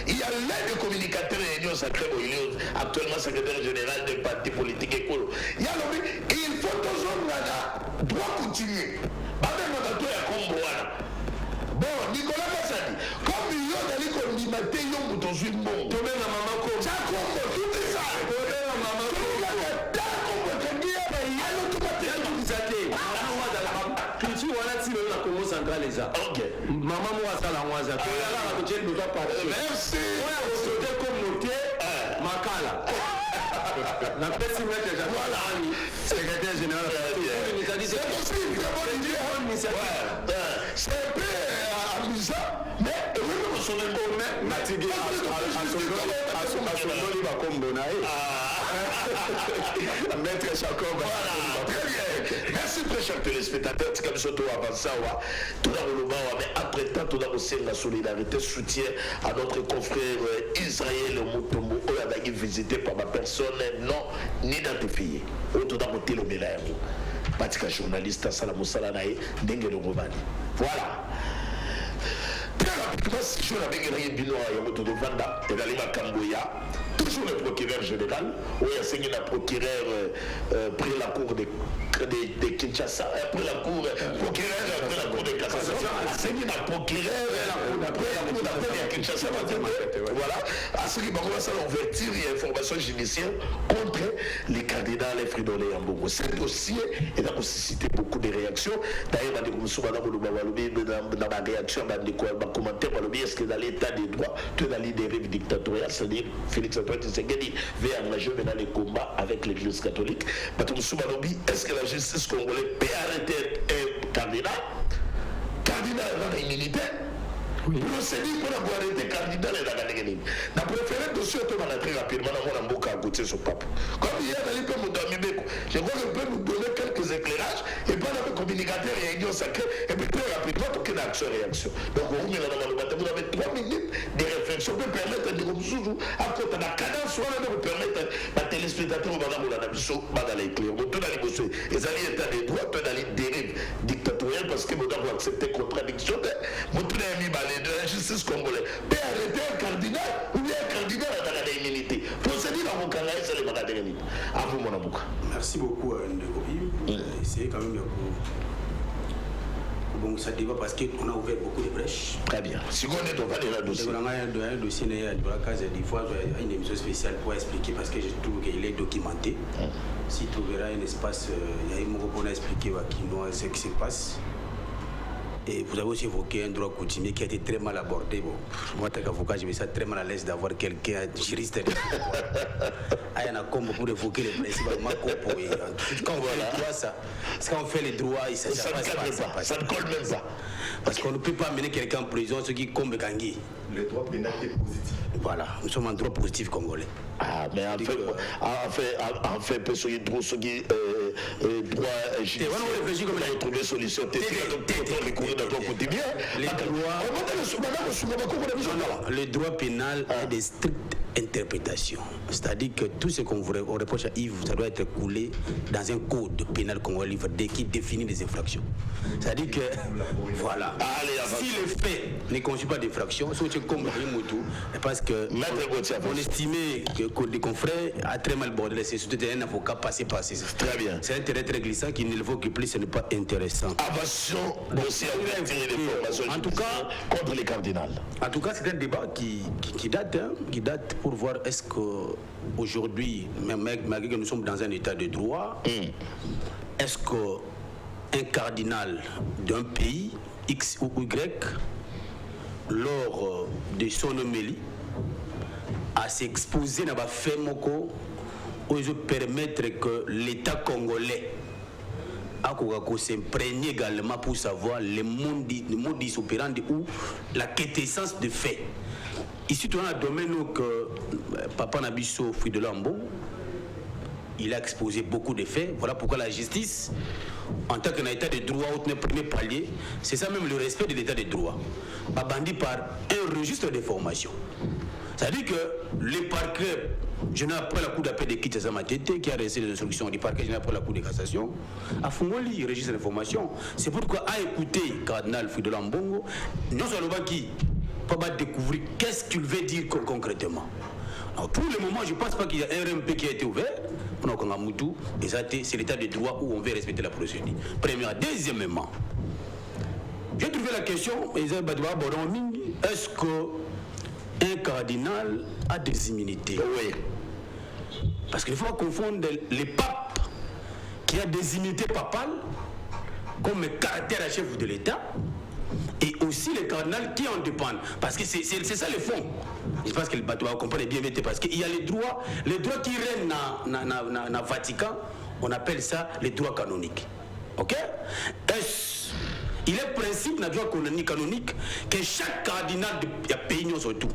Il y a l'aide de communicateur et l'Union sacrée, actuellement secrétaire général des partis politiques écolos. Il y a il faut toujours doit continuer. Bon, Nicolas Kassadi, comme il y a d'aller qu'on dit maté, il y a un bouton sur le monde. Tomé la maman comme ça, tout est ça. Tomé la maman comme ça. Ok. Maman moi ça la moi ça. Merci. On comme noté Makala. La personne qui est voilà secrétaire général. C'est possible. C'est un peu amusant, mais nous sommes Matigé Asondoli Bakombonaï. Maître Jacob. Voilà, très bien. Merci très chers téléspectateurs. C'est comme ça tout avançant. Tout mais après temps, tout d'abord c'est la solidarité, soutien à notre confrère Israël Mutombo, qui est visité par ma personne non identifiée. Tout d'abord le Mélève. Batika journaliste Salamou Salanaï, Dengue de Romani. Voilà. Très rapidement, si je n'avais rien dit, Yamoto de Vanda, et d'aller à Kamboya, toujours le procureur général, où il y a signé le procureur pris la cour de Kinshasa, après la cour, procureur après la cour de cassation, a signé le procureur après la cour de Kinshasa, voilà, à ce qui va commencer à ouverture et information judiciaire contre les candidats à l'Efridolé en Bongo. Ce dossier est à susciter beaucoup de réactions. D'ailleurs, dans la réaction, commentaire par le biais que dans l'état des droits, tu es dans les dérives dictatoriales, c'est-à-dire Félix Antoine Tshisekedi veut engager maintenant les combats avec l'église catholique. Est-ce que la justice congolaise peut arrêter un candidat dans l'immunité? Procédure pour avoir arrêté candidat dans la Gagné. La préférée dossier est très rapidement dans mon amboka à côté de son pape. Comme il y a dans l'IPM, je crois que peut nous donner quelques quelques éclairages, et puis on a le communicateur réunion sacrée, et puis très rapidement, aucune action-réaction. Donc, vous avez 3 minutes de réflexion pour permettre de vous à côté de la cadence, pour permettre à téléspectateurs de la l'éclair. Tout dans les bosses, les alliés état des droits, tout dans les dérives dictatoriales, parce que vous devez accepter contradiction, vous avez mis la justice congolaise. Mais arrêtez un cardinal, ou bien un cardinal à la immunité. Procédez dans vos canaux, c'est les malades. À vous, mon abouka. Merci beaucoup, Ndeko. C'est quand même bon, ça débat parce qu'on a ouvert beaucoup de brèches. Très bien. Si on est devant le dossier. On a un dossier de la case des fois, une émission spéciale pour expliquer parce que je trouve qu'il est documenté. Si tu verras un espace, il y a un moment pour expliquer ce qui se passe. Et vous avez aussi évoqué un droit coutumier qui a été très mal abordé. Bon, moi, en tant qu'avocat, je me sens très mal à l'aise d'avoir quelqu'un, juriste. Il y en a comme pour évoquer les principes. Quand on fait les droits, ça ne colle même pas. Parce qu'on ne peut pas amener quelqu'un en prison, ce qui comme Gangi. Le droit pénal est positif. Voilà, nous sommes en droit positif congolais. Ah, mais en fait, ceux qui droit judiciaire, on a trouvé solution. Le droit pénal est de strictes interprétations. C'est-à-dire que tout ce qu'on reproche à Yves, ça doit être coulé dans un code pénal congolais qui définit les infractions. C'est-à-dire que, voilà, si le fait ne constitue pas d'infraction, c'est comme Moutou, parce que on estimait que le code des confrères a très mal bordé, c'est surtout un avocat passé. Très bien. C'est un terrain très glissant qui ne le vaut que plus, ce n'est pas intéressant. Aversion dossier en tout cas contre les cardinaux. En tout cas, c'est un débat qui date pour voir est-ce qu'aujourd'hui, malgré que nous sommes dans un état de droit, est-ce qu'un cardinal d'un pays, X ou Y, lors de son homélie, à s'exposer dans la fait moko, oser permettre que l'État congolais s'imprègne également pour savoir le modus operandi ou la quintessence de fait. Ici, tu as un domaine que Papa Nabiso Fui Lambo, il a exposé beaucoup de faits. Voilà pourquoi la justice, en tant qu'un état de droit, au premier palier, c'est ça même le respect de l'état de droit, bandit par un registre de formation. C'est-à-dire que le parquet général après la cour d'appel de Kinshasa Matete, qui a reçu les instructions du parquet général après la cour de cassation, a fourni le registre d'information. C'est pourquoi a écouté Cardinal Fui Lambongo, non seulement qui va découvrir qu'est-ce qu'il veut dire concrètement. Alors, pour le moment, je ne pense pas qu'il y a un RMP qui a été ouvert. Et ça, c'est l'état de droit où on veut respecter la procédure. Premièrement. Deuxièmement, j'ai trouvé la question, est-ce qu'un cardinal a des immunités? Oui. Parce qu'il ne faut pas confondre les papes qui a des immunités papales comme caractère à chef de l'État et aussi les cardinals qui en dépendent. Parce que c'est ça le fond. Je pense que le bateau va comprendre bien parce qu'il y a les droits qui règnent dans le Vatican, on appelle ça les droits canoniques. Ok? Il est principe dans le droit canonique que chaque cardinal de pays surtout,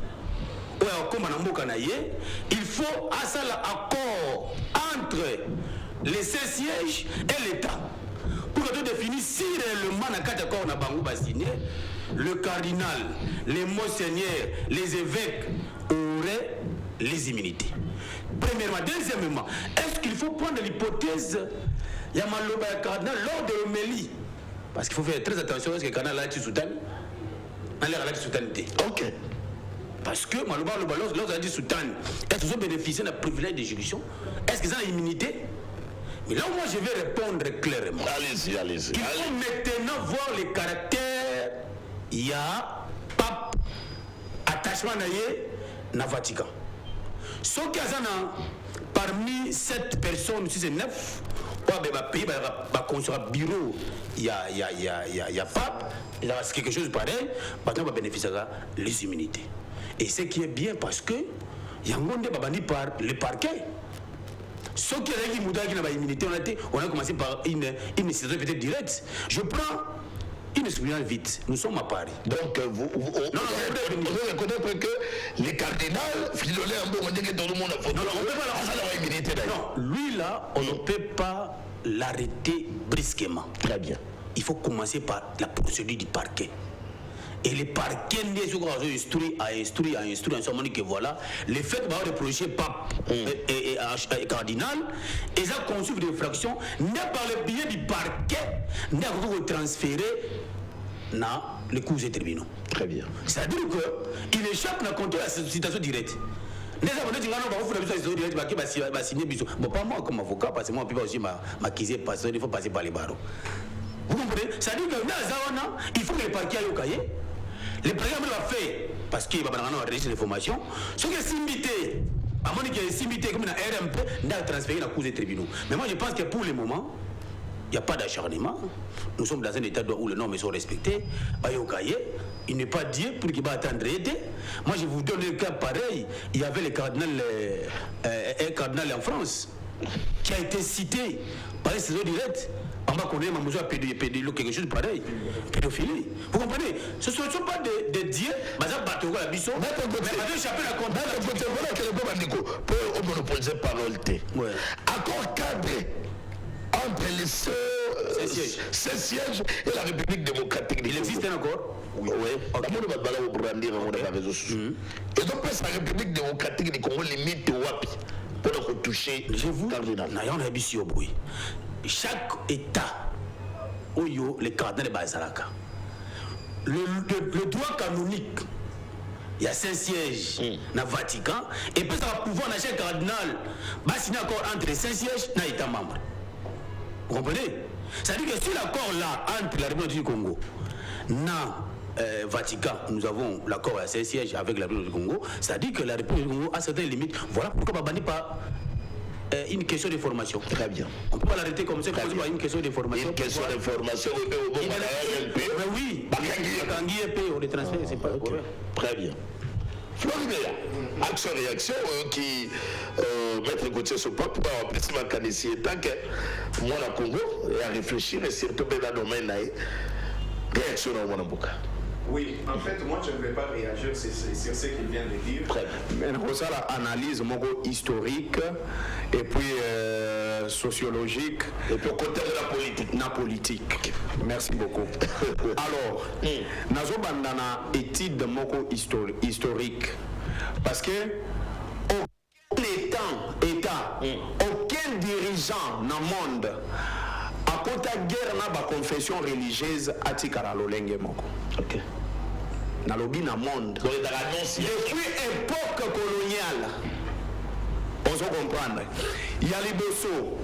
il faut un accord entre les sièges et l'État. Pour que tu définisses si réellement le cardinal, les monseigneurs, les évêques auraient les immunités. Premièrement. Deuxièmement, est-ce qu'il faut prendre l'hypothèse Yamaloba cardinal lors de l'homélie? Parce qu'il faut faire très attention à ce que le cardinal a été soutenu. Ok. Parce que lorsqu'il a dit soutenu, est-ce qu'ils ont bénéficié d'un privilège de juridiction? Est-ce qu'ils ont l'immunité? Mais là où moi je vais répondre clairement. Allez-y. Il faut maintenant voir les caractères. Il y a pape, attachement dans le Vatican. Ce qui est parmi 7 personnes, 6 et 9, pays va construire un bureau, il y a pape, il y a quelque chose de pareil, maintenant on va bénéficier des immunités. Et ce qui est bien parce que il y a un monde qui par le parquet. Ce qui est immunité, on a commencé par une situation peut-être directe. Je prends une expérience vite. Nous sommes à Paris. Donc, vous reconnaître que les cardinals, non, lui là, on ne peut pas l'arrêter brusquement. Très bien. Il faut commencer par la procédure du parquet. Et le parquet a instruit en ce moment que voilà, le fait de reprocher pape et cardinal, et ça conçu de fraction, n'est par le biais du parquet, n'est pas transféré dans les cours et tribunaux. Très bien. C'est-à-dire qu'il échappe à la la citation directe. Les avocats disent non, va signer bisous. Bon, pas moi comme avocat, parce que moi, je peux aussi m'acquiser, parce qu'il faut passer par les barreaux. Vous comprenez? C'est-à-dire que il faut que le parquet aille au cahier. Le parquet va faire, parce qu'il va avoir un registre d'information, ce qui est simité, à moins qu'il y ait simité comme une RMP, il a transféré la cour des tribunaux. Mais moi, je pense que pour le moment, il n'y a pas d'acharnement. Nous sommes dans un état où les normes sont respectées. Il n'est pas dit pour qu'il va attendre aider. Moi, je vous donne un cas pareil. Il y avait le cardinal, un cardinal en France qui a été cité par les saisons directes. On va connaître ma mesure à pédophilie, quelque chose de pareil. Pédophilie. Vous comprenez? Ce ne sont pas des dieux, mais ça bat la biso. Mais pas échapper la compte. Pour monopoliser parole. Accord cadre entre ces sièges et la République démocratique. Il existe un accord? Oui. Et donc, la République démocratique du Congo limite WAPI pour toucher le cardinal. Chaque État où il y a les cardinals de Bazalaka, le droit canonique, il y a 5 sièges dans le Vatican, et puis ça va pouvoir dans chaque cardinal signer un accord entre les 5 sièges et l'État membre. Vous comprenez? C'est-à-dire que sur l'accord là entre la République du Congo et Vatican, nous avons l'accord à 5 sièges avec la République du Congo, c'est-à-dire que la République du Congo a certaines limites. Voilà pourquoi on ne pas une question de formation. Très bien. On peut pas l'arrêter comme ça, une question de formation. Une question de formation, oui. On les transfère, c'est pas le problème. Très bien. Florimea, action-réaction qui mettre Gauthier ce pas pour avoir plus de candidature tant que moi la Congo et à réfléchir et surtout dans le domaine réaction dans mon avocat. Oui, en fait, moi, je ne vais pas réagir sur ce qu'il vient de dire. Mais ça, l'analyse historique et puis sociologique. Et puis au côté de la politique. La politique. Merci beaucoup. Alors, nous avons une étude historique. Parce que aucun dirigeant dans le monde a côté guerre na ba confession religieuse atikara lolenge moko. OK. Na lobi na monde. Depuis époque coloniale. On se comprendre. Il y a les bosso.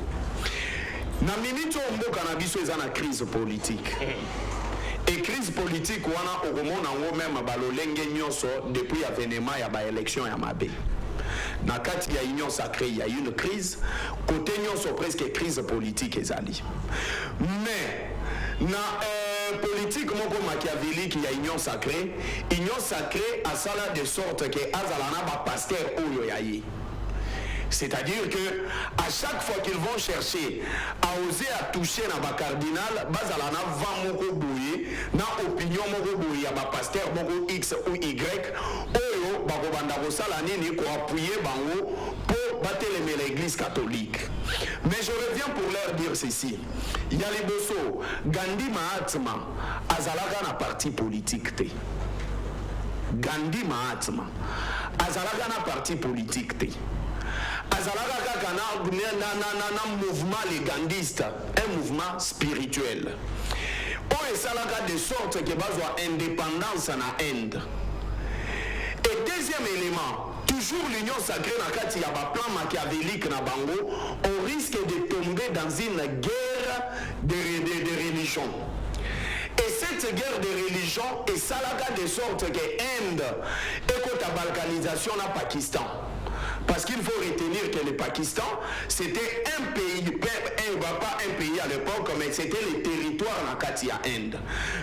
Na minute mboka na biso eza na crise politique. Et crise politique wana okomona ngo même ba lolenge nyonso depuis avènement ya ba élection ya mabe. Na kati ya union sacrée, il y a une crise. Côté union sont presque crise politique ezali. Mais na politique moko machiavélique il y a union sacrée a sala de sorte que azalana ba pasteur oyo yayi. C'est-à-dire que à chaque fois qu'ils vont chercher à oser à toucher na ba cardinal, bazalana va moko boye na opinion moko boye ya ba pasteur moko X ou Y oyo ba ko banda ko sala nini ko appuyer bango pour battre l'église catholique. Mais je reviens pour leur dire ceci. Il y a les bosso Gandhi Mahatma azalaka na parti politique te. Gandhi Mahatma azalaka na parti politique te. Azalaka kaka na mouvement légandiste, un mouvement spirituel. On esalaka de sorte que bazwa indépendance na Inde. Et deuxième élément, toujours l'union sacrée na kati ya ba plan machiavélique na bango, on risque de tomber dans une guerre de religion. Et cette guerre de religion est salaka de sorte que Inde est la balkanisation na Pakistan. Parce qu'il faut retenir que le Pakistan, c'était un pays, pas un pays à l'époque, mais c'était le territoire na kati ya Inde.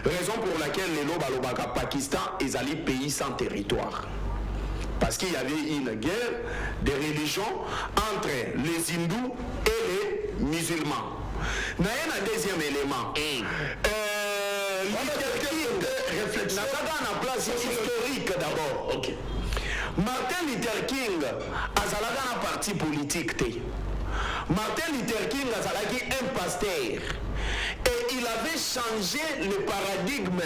Raison pour laquelle les Lobalobaka Pakistan est un pays sans territoire. Parce qu'il y avait une guerre de religion entre les hindous et les musulmans. Il y a un deuxième élément. Réflexion. On a place historique d'abord. Okay. Martin Luther King a un parti politique. Martin Luther King azalaki un pasteur et il avait changé le paradigme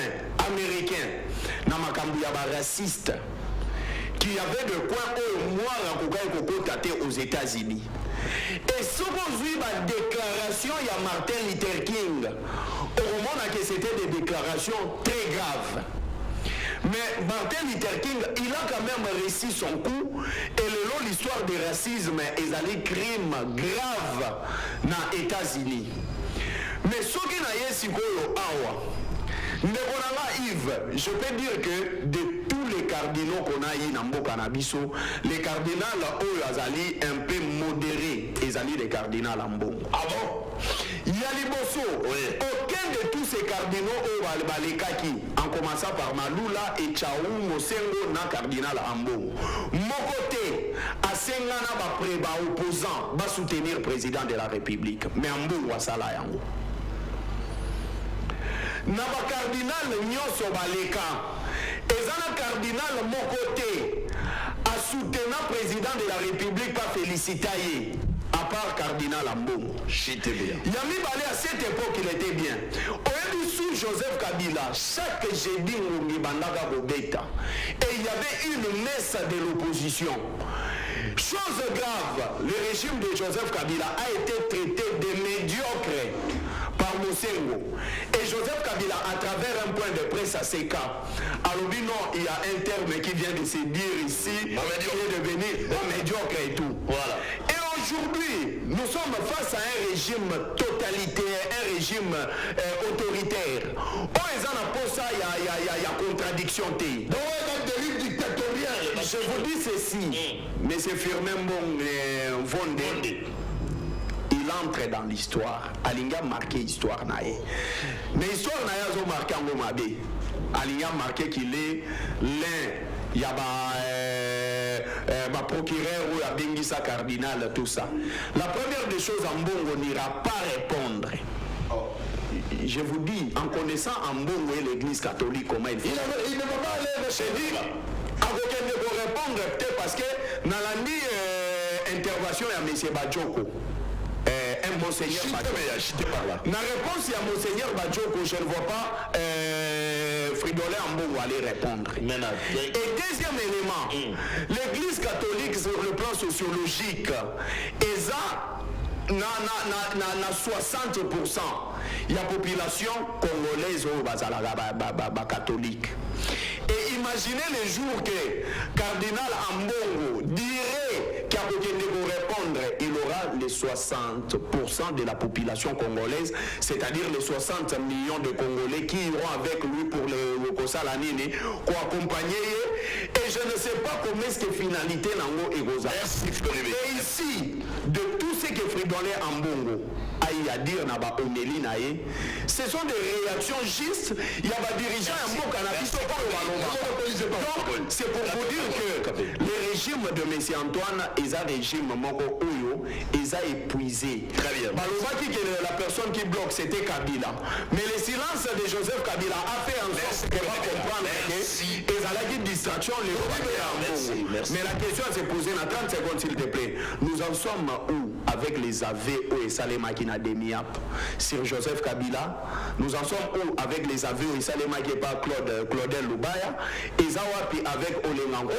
américain na makambo ya ba raciste qui avait de quoi au moins aux États-Unis. Et ce qu'on vu la déclaration il y a Martin Luther King au moment que c'était des déclarations très graves. Mais Martin Luther King, il a quand même réussi son coup et l'histoire du racisme est un crime grave dans les États-Unis. Mais ce qui n'a pas sikoyo awa, Yves, je peux dire que de tous les cardinaux qu'on a eu dans Mboka Nabiso, les cardinaux Azali un peu modérés, ils ont les cardinaux à Mbongo. Ah bon? Il y a les bossos. Oui. Aucun de tous ces cardinaux en commençant par Malula et Tchaou, Mosengo, na cardinal à Mbongo. Mon côté, à Sengana, opposant, va soutenir le président de la République. Mais Mbongo, ça là, yango. Naba cardinal nyonso baleka ezana cardinal mon côté a soutenu président de la République pas féliciter à part cardinal Ambongo j'étais bien Yami Balé à cette époque il était bien au sous Joseph Kabila chaque jeudi ngi bandaka bobeta et il y avait une messe de l'opposition. Chose grave, le régime de Joseph Kabila a été traité de médiocre par Mosengo. Et Joseph Kabila, à travers un point de presse à CK, alors non, il y a un terme qui vient de se dire ici, qui est devenu médiocre et tout. Voilà. Et aujourd'hui, nous sommes face à un régime totalitaire, un régime autoritaire. Oh, ils en ont pour ça, il y a contradiction. Donc, il y a des dérives dictatoriales. Je vous dis ceci, mais c'est Firmin Vondé. Il entre dans l'histoire. Alinga marqué l'histoire naïe. Mais l'histoire naïe a marqué en Gomabé. Alinga marqué qu'il est l'un. Il y a ma procureur ou la Bengissa cardinal, tout ça. La première des choses, en Mbongo n'ira pas répondre. Je vous dis, en connaissant Mbongo et l'église catholique, comment il fait. Il ne va pas aller chez lui. Avocat ne peut répondre peut-être parce que dans la intervention, il y a M. Badjoko. Un monseigneur Badjoko. La réponse, il y a monseigneur Badjoko, je ne vois pas Fridolin Mbongo aller répondre. Et deuxième élément, l'église catholique sur le plan sociologique, ils ont 60%. Il y a population congolaise ou catholique. Et imaginez les jours que Cardinal Ambongo dirait qu'il y a répondre, il aura les 60% de la population congolaise, c'est-à-dire les 60 millions de Congolais qui iront avec lui pour le Kosalanini, pour accompagner. Et je ne sais pas comment est-ce que finalité nango est. Et ici, de tout ce que Fridolin Ambongo a à dire naba Oneli nae, ce sont des réactions justes. Il y a des dirigeants à Mboka c'est pour vous dire que le régime de M. Antoine est un régime Moko Oyo, ils a épuisé. Très bien. Balobaki que la personne qui bloque c'était Kabila. Mais le silence de Joseph Kabila a fait en sorte qu'on va comprendre que ils ont une distraction. Mais la question à se poser dans 30 secondes s'il te plaît. Nous en sommes où avec les AV et Salema qui n'a démiap sur Joseph Kabila? Nous en sommes où avec les AV et Salema qui n'est pas Claudel Lubaya? Et Zawapi avec Olengango.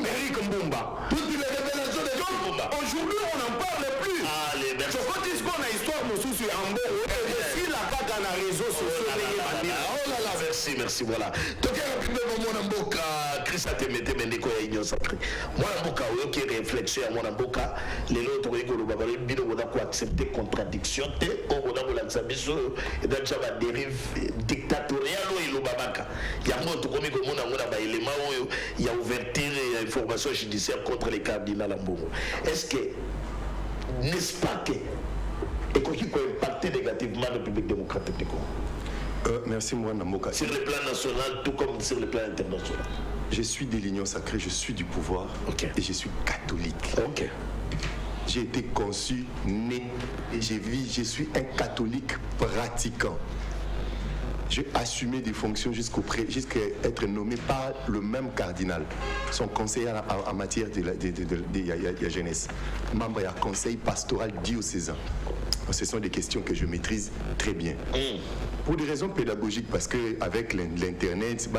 Eric Mbumba. Toutes les révélations de John Mbumba. Aujourd'hui, on n'en parle plus. Allez, merci. Je peux dire qu'on a histoire de Moussou en Mbo. Et si la carte dans les réseaux sociaux. Oh là là, merci, voilà. Donc, rapidement, mon Mboka, Chris a temete Mendeko et Union Sacrée. Moi, Mboka, qui réfléchit à mon Mboka, les autres, on a accepter contradiction. On a l'Ansabiso, et dans la dérive dictatoriale, il y a un autre comme il y a ouverture et information judiciaire contre les cardinaux Ambongo. Est-ce que, n'est-ce pas que, et qui peut impacter négativement le public démocratique du Congo? Merci Mwanda Mboka. Sur le plan national, tout comme sur le plan international. Je suis de l'Union Sacrée, je suis du pouvoir et je suis catholique. Okay. J'ai été conçu, né et je suis un catholique pratiquant. j'ai assumé des fonctions jusqu'à être nommé par le même cardinal, son conseiller en matière de la jeunesse, membre du conseil pastoral diocésain. Ce sont des questions que je maîtrise très bien. Pour des raisons pédagogiques, parce qu'avec l'internet,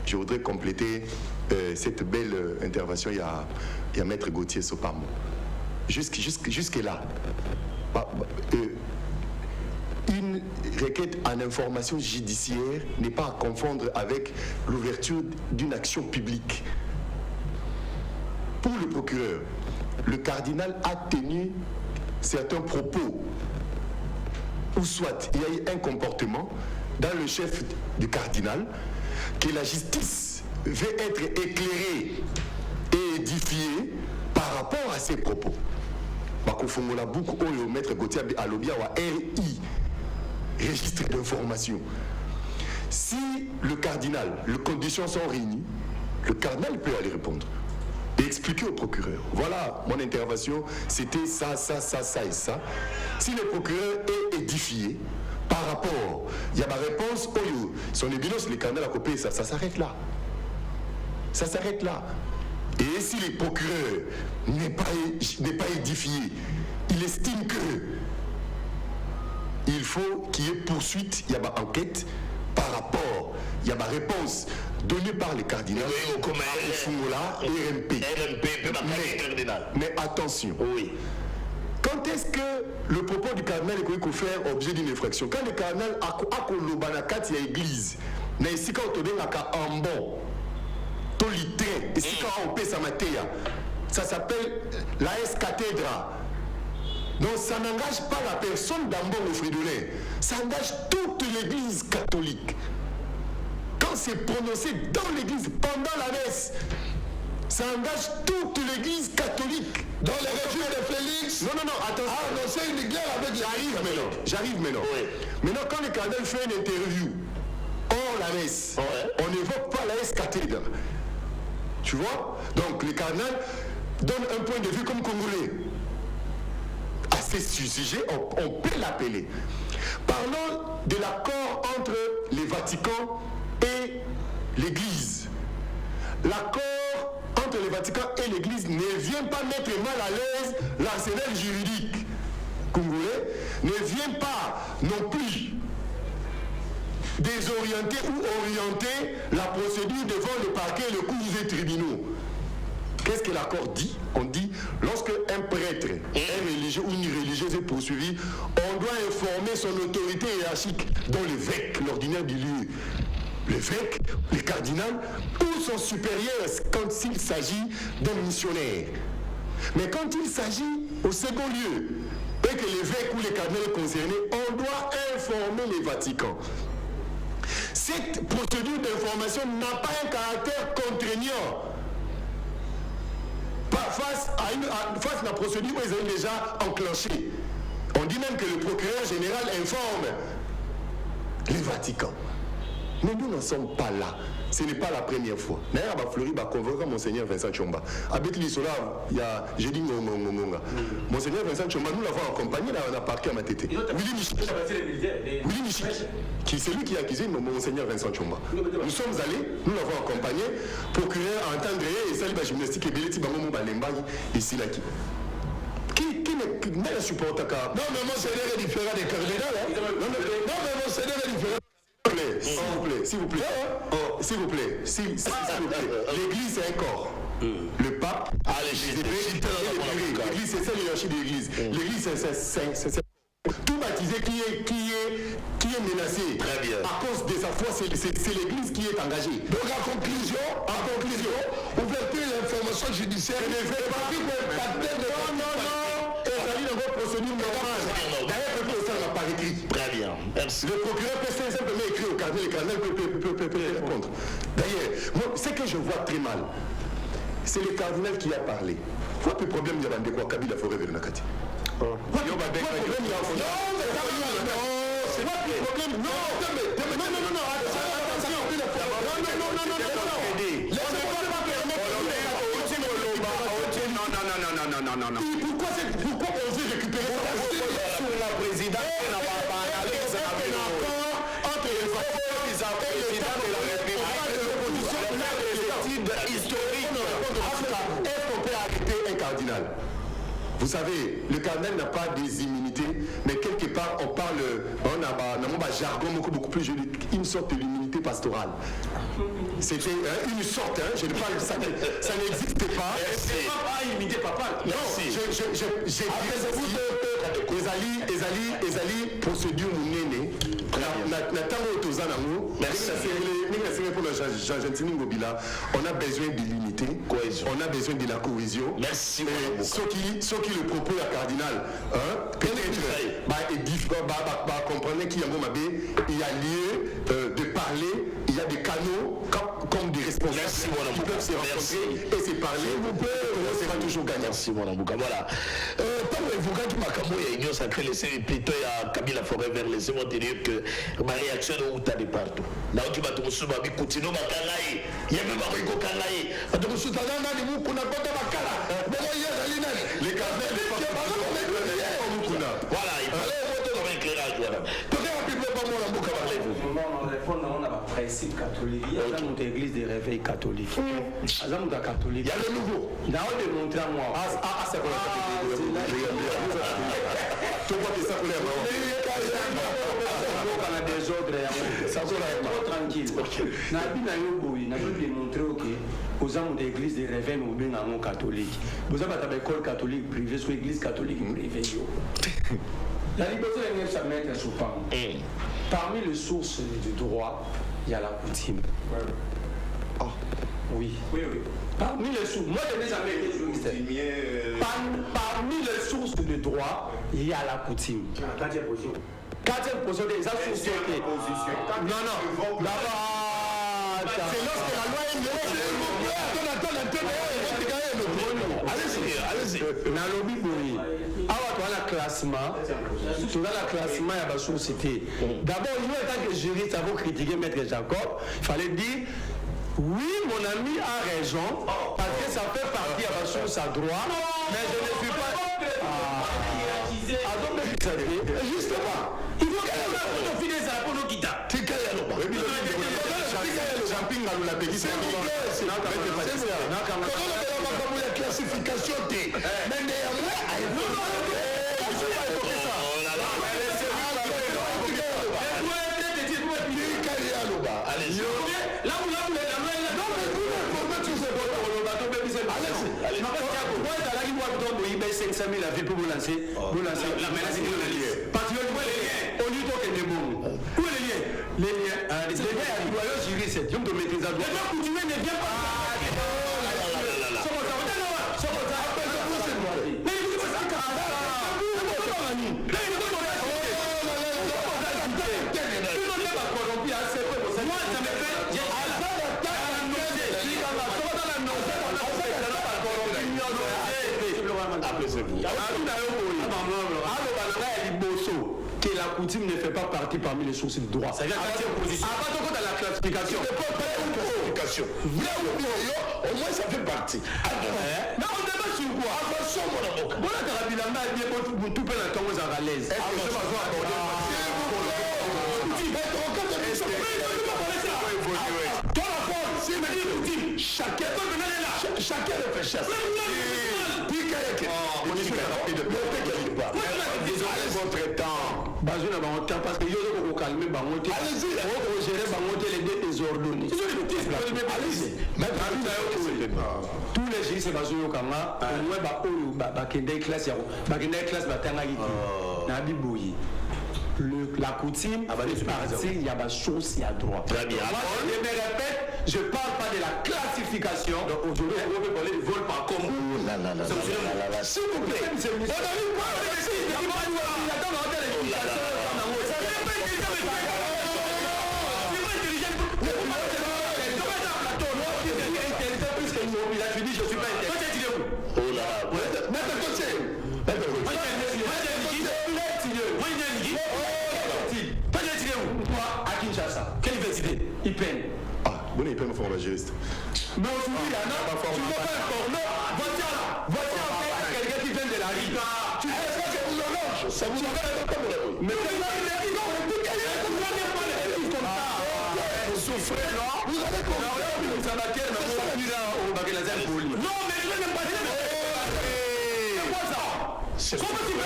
je voudrais compléter cette belle intervention. Il y a Maître Gauthier Sopamo. Jusque-là, une requête en information judiciaire n'est pas à confondre avec l'ouverture d'une action publique. Pour le procureur, le cardinal a tenu certains propos, ou soit il y a eu un comportement dans le chef du cardinal que la justice veut être éclairée et édifiée par rapport à ces propos. Bakofongola beaucoup au maître Gauthier Alobia wa RI, registre d'information. Si le cardinal, les conditions sont réunies, le cardinal peut aller répondre et expliquer au procureur. Voilà, mon intervention, c'était ça et ça. Si le procureur est édifié par rapport, il y a ma réponse, son évidence, le cardinal a copié, ça s'arrête là. Ça s'arrête là. Et si le procureur n'est pas édifié, il estime que il faut qu'il y ait poursuite, il y a ma enquête par rapport, il y a ma réponse donnée par le cardinal, RMP. Mais attention, quand est-ce que le propos du cardinal est qu'on faire objet d'une infraction? Quand le cardinal a kolobanakat ya église, na isika otobengaka ambon, tolitre, isika opesa mateya, ça s'appelle la S-cathédra. Donc ça n'engage pas la personne d'Ambon Fridolin, ça engage toute l'église catholique. Quand c'est prononcé dans l'église, pendant la messe, ça engage toute l'église catholique. Dans les régions de Félix. Non, attention. Ah non, c'est une guerre avec J'arrive maintenant. Oui. Maintenant, quand le cardinal fait une interview hors la messe, on n'évoque pas la S-cathédre. Tu vois? Donc le cardinal donne un point de vue comme Congolais. À ce sujet, on peut l'appeler. Parlons de l'accord entre le Vatican et l'Église. L'accord entre le Vatican et l'Église ne vient pas mettre mal à l'aise l'arsenal juridique congolais, ne vient pas non plus désorienter ou orienter la procédure devant le parquet et le cours des tribunaux. Qu'est-ce que l'accord dit? On dit, lorsque un prêtre, un religieux ou une religieuse est poursuivi, on doit informer son autorité hiérarchique, dont l'évêque, l'ordinaire du lieu, l'évêque, le cardinal, ou son supérieur quand il s'agit d'un missionnaire. Mais quand il s'agit au second lieu, et que l'évêque ou le cardinal est concerné, on doit informer le Vatican. Cette procédure d'information n'a pas un caractère contraignant face à la procédure où ils ont déjà enclenché. On dit même que le procureur général informe le Vatican. Mais nous n'en sommes pas là. Ce n'est pas la première fois. D'ailleurs, à Fleury, va convoquer Monseigneur Vincent Chomba. Avec l'Isola, il y a, j'ai dit Monseigneur Vincent Chomba, nous l'avons accompagné dans un parquet à Matete. Willy Michel, qui c'est lui qui a accusé Monseigneur Vincent Chomba. Nous sommes allés, nous l'avons accompagné, procureur à entendre et salut la gymnastique et Beleti Bango Balembaï ici là qui ne supporte pas. Non, mais Monseigneur est différent des cardinals. Non, mais Monseigneur est différent. S'il vous plaît. L'église c'est un corps. Le pape, l'église c'est ça l'hierarchie de l'église. L'église c'est tout baptisé qui est menacé. Très bien. À cause de sa foi, c'est l'église qui est engagée. Donc en conclusion, ouverture de l'information judiciaire. Ne fait pas procédure normale. D'ailleurs, le procès n'a pas écrit. Très bien. Merci. Le procureur peut simplement écrire au cardinal, le cardinal peut répondre. D'ailleurs, ce que je vois très mal, c'est le cardinal qui a parlé. Quoi le problème il y a dans quoi Kabila Forêt vers Nakati. Non, pourquoi on veut récupérer ça? cardinal. Vous savez, le cardinal n'a pas des immunités, mais quelque part, on parle, on a un jargon beaucoup plus joli, une sorte d'immunité pastorale. C'était une sorte, je ne parle, ça n'existe pas. C'est pas immunité papale. Non, j'ai ezali procédure monene na tango toza nango pour Jean-Gentini Ngobila, on a besoin de l'unité, on a besoin de la cohésion. Merci. Ce qui le propos la cardinal, peut-être comprendre qu'il y a lieu de parler, il y a des canaux comme des responsables qui peuvent se rencontrer et se parler. On sera toujours gagnant. Merci mon Ambouka. Voilà. Tant que vous quand Makambo et Union Sacrée laissez plutôt à Kabila Forêt vers laissez-moi te dire que ma réaction est où t'as de partout. Là où tu vas te souba bi kutino makalaye. Yeme ba ko kalaye. Bato kusutana nani mu kuna kota makala. Bego yeza linani. Les cardinals de voilà, il fallait voter dans l'éclairage. Voilà. Peut-être rapidement pas mon Ambouka parlez-vous. On répond on a un principe catholique. Il y a une église de réveil catholique. Il y a le nouveau. Dans le démontrer à moi. C'est quoi tranquille. N'a démontré aux hommes d'église de réveil ou catholique. Vous avez une école catholique privée, sur l'église catholique privée. La liberté de se mettre sous parmi. Parmi les sources du droit, il y a la coutume. Oui. Parmi les sources, moi je n'ai jamais été juriste. Parmi les sources de droit, il y a la coutume. Quatrième position des sources. Non. D'abord, c'est lorsque la loi est allez-y. Dans le Bible, la classement, il y a des sociétés. D'abord, nous, en tant que juriste, avons critiqué Maître Jacob. Il fallait dire. Oui, mon ami a raison, parce que ça fait partie à la source à droit, mais je ne suis pas. Justement, il faut que nous finisse ça pour nous quitter. Classification T. La vie pour vous lancer. La menace est parce que au lieu de des bons. Où est les liens? Les liens, juriste, je me maîtrise à droite. Les coutumiers ne viennent pas. Que la coutume ne fait pas partie parmi les sources du droit. Ça vient de la classification. Au moins ça fait partie. Mais on débat sur quoi? Attention mon avocat. Voilà que la bilamba est bien pour tout plein de temps aux à l'aise. Chacun le fait chasse. Désolé votre temps. Parce que je vais calmer Bangoté. Allez-y. Pour gérer Bangoté les désordonnés. Allez-y. Tous les juristes basés au Kama, au moins Bakende classe, la coutume, il y a des choses, il y a droit. Très bien. Moi, je me répète, je ne parle pas de la classification. Donc aujourd'hui, on peut parler de vol par commun. S'il vous plaît. On n'arrive pas à je suis pas intéressé. Oh là. À Kinshasa. Quelle université? Il peine. Bon, il peine pour la juriste. Mais aujourd'hui, il y en a. Tu ne peux pas informer. Voici en fait quelqu'un qui vient de la rue. Tu sais pas que vous en lâchez. Ça vous en lâche. Mais vous souffrez, non? Vous avez compris. Non, mais je n'aime pas. C'est Comment tu peux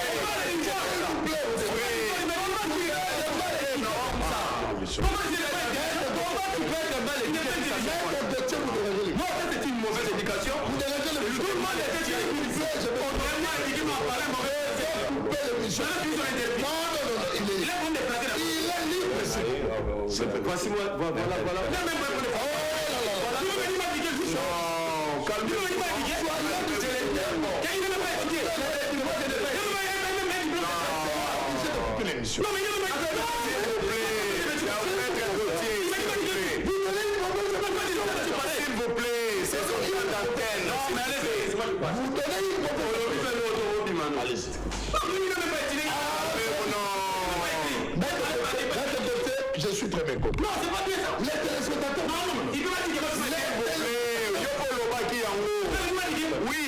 non, c'est une mauvaise éducation. Tout le monde était dit il est bon de placer la voici moi, voilà. Je suis très bien compris. Non, c'est pas bien ça. Les téléspectateurs. Non, il peut pas dire que Oui,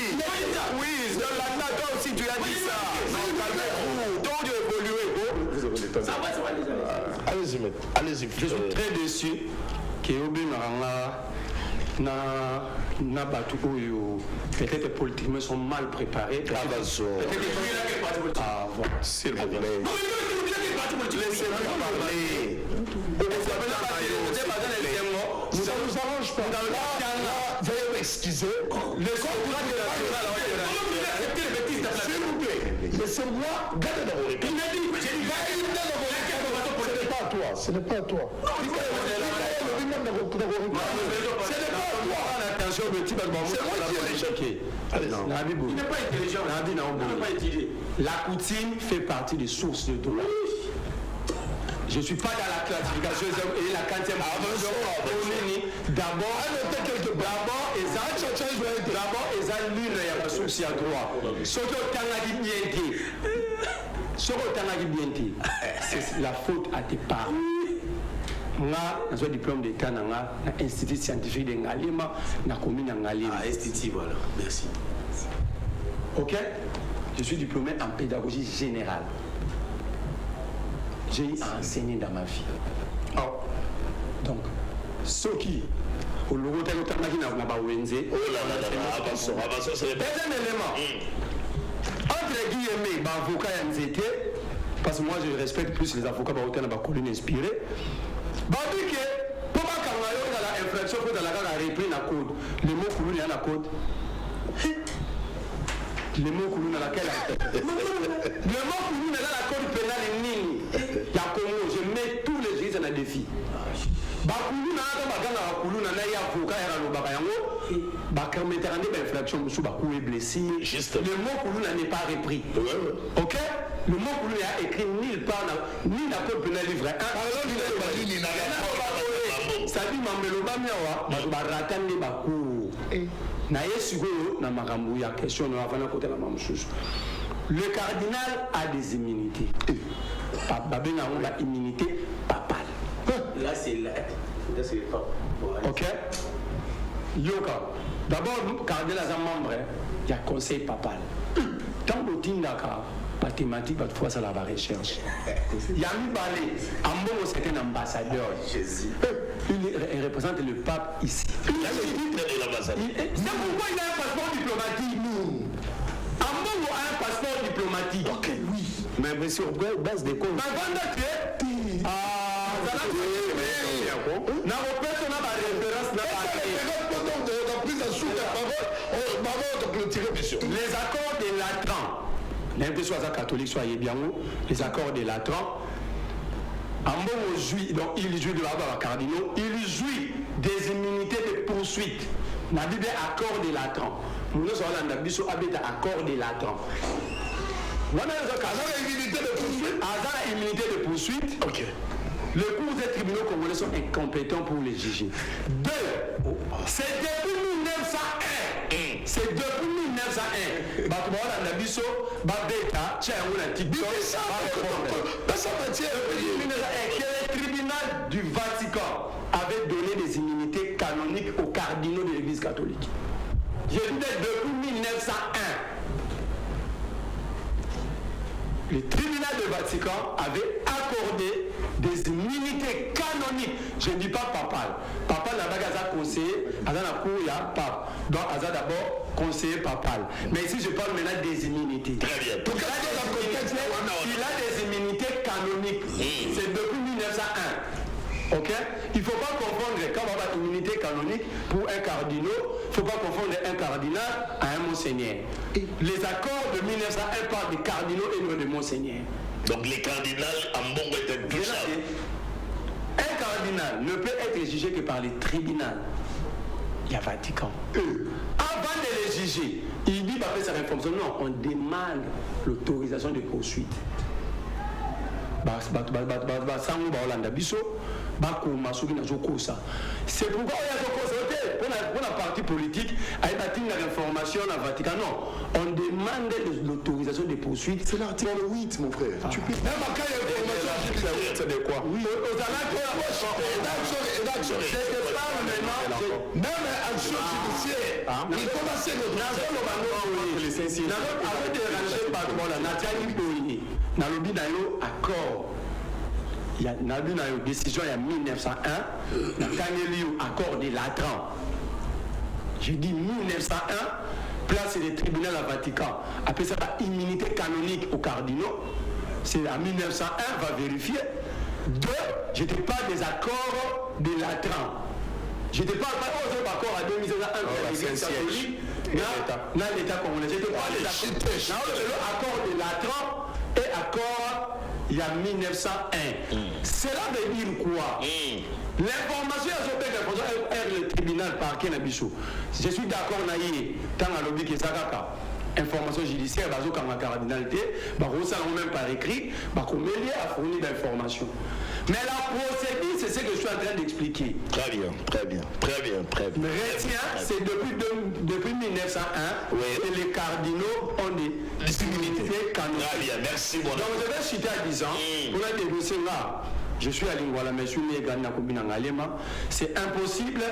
dans la nata aussi tu as dit ça. Non, calmez-vous. Donc de évoluer. ça va. Allez-y, maître. Allez-y. Je suis très déçu que Obi Maranga na batu oyo peut-être politiquement sont mal préparés. S'il vous plaît. Laissez-moi parler. Ça ne nous arrange pas. Veuillez m'excuser. S'il vous plaît, laissez-moi garder dans vos réponses. Ce n'est pas à toi. Attention, c'est moi qui ai choqué. Il n'est pas intelligent. La coutume fait partie des sources de droit. Je ne suis pas dans la classification et la 40e d'abord, ils ont lu la source à droit. Ce qui c'est la faute à tes parents. Moi, j'ai un diplôme d'État dans l'Institut scientifique de Ngalima, dans la commune de Ngalima. Ah, Institut, voilà. Merci. Ok? Je suis diplômé en pédagogie générale. J'ai enseigné dans ma vie. Oh. Donc, ce qui, au logo de n'a pas Wenze. Oh là là, avançons, c'est le deuxième élément. Entre guillemets, avocat et parce que moi je respecte plus les avocats qui ont colline inspirée. Dit que, pour moi, quand on a dans la infraction, dans la repris la code, les mots coulent dans la code. Les mots coulent dans laquelle le mot coulou dans la code pénale est nini. Je mets tous les juristes en défi. Bakoulou na bagana bakoulou na ya avocat ya lobaka yango ba permettre ande ba infraction musu bakou est blessé. Le mot coulou n'est pas repris. OK? Le mot coulou est écrit nulle part ni dans le code pénal livre 1. Ça dit mamelo bamiawa ba ratande bakou. Na yesugo na makambo ya question na avana côté la mamsusu. Le cardinal a des immunités. Babena on a immunité papale. Là c'est pas. OK? Yoka. D'abord cardinal a un membre, il y a conseil papal. Tant que tindaka mathématique va fois ça la recherche. Il y a mis balé en bon c'est un ambassadeur Jésus. Il représente le pape ici. C'est pourquoi il a un passeport diplomatique. Ambongo a un passeport diplomatique. OK, oui. Mais sur base des comptes. Les accords de Latran, l'impression soit catholique, soit bien, les accords de Latran, Ambongo jouit, donc il jouit de la cardinaux, il jouit des immunités de poursuite. La Bible est accord de Latran. Nous sommes dans accord de Latran. Immunité de poursuite. Ok. Les cours des tribunaux congolais sont incompétents pour les juger. Deux, c'est depuis 1901. C'est depuis 1901. Que le tribunal du Vatican avait donné des immunités canoniques aux cardinaux de l'Église catholique. Je dis depuis 1901. Le tribunal du Vatican avait accordé des immunités canoniques. Je ne dis pas papal. Papal n'a pas qu'à conseiller, à la cour, il y a pape. Donc, à d'abord, conseiller papal. Mais ici, je parle maintenant des immunités. Très bien. Il a des immunités canoniques. C'est depuis 1901. Ok? Il ne faut pas confondre, quand on va immunité canonique pour un cardinal, il ne faut pas confondre un cardinal à un monseigneur. Les accords de 1901 parlent des cardinaux et non des monseigneurs. Donc les cardinals en bon est intouchable. Un cardinal ne peut être jugé que par les tribunaux. Il y a Vatican. Avant de les juger, il dit bah, sa réformation. Non, on demande l'autorisation de poursuite. C'est pourquoi il y a consulté pour la partie politique, à l'information à Vatican. Non, on demande l'autorisation de poursuite. C'est l'article 8, mon frère. Tu peux même quand il y a information, c'est de quoi? Oui, Même action judiciaire. Il commence il y a une décision il y a 1901, il y a un accord de Latran. J'ai dit 1901, place des tribunaux à Vatican. Après ça, immunité canonique aux cardinaux. C'est en 1901, va vérifier. Deux, je te parle des accords de Latran. Je te parle pas aux accords à 2001 de l'Église catholique. Dans l'État congolais. Je te parle des accords de Latran et accord il y a 1901. Cela veut dire quoi? L'information est le tribunal parquet Nabiso. Je suis d'accord naïe tant à l'objet que ça information judiciaire bazo comme la cardinalité, ça même par écrit, combien a fourni d'informations. Mais la procédure, c'est ce que je suis en train d'expliquer. Très bien. Retiens, c'est depuis 1901 et les cardinaux ont des immunités canoniques. Très bien, merci mon ami. Donc je vais citer à 10 ans, on a dénoncé là. Je suis à Lingwala, mais je suis né à Commune en Alema. C'est impossible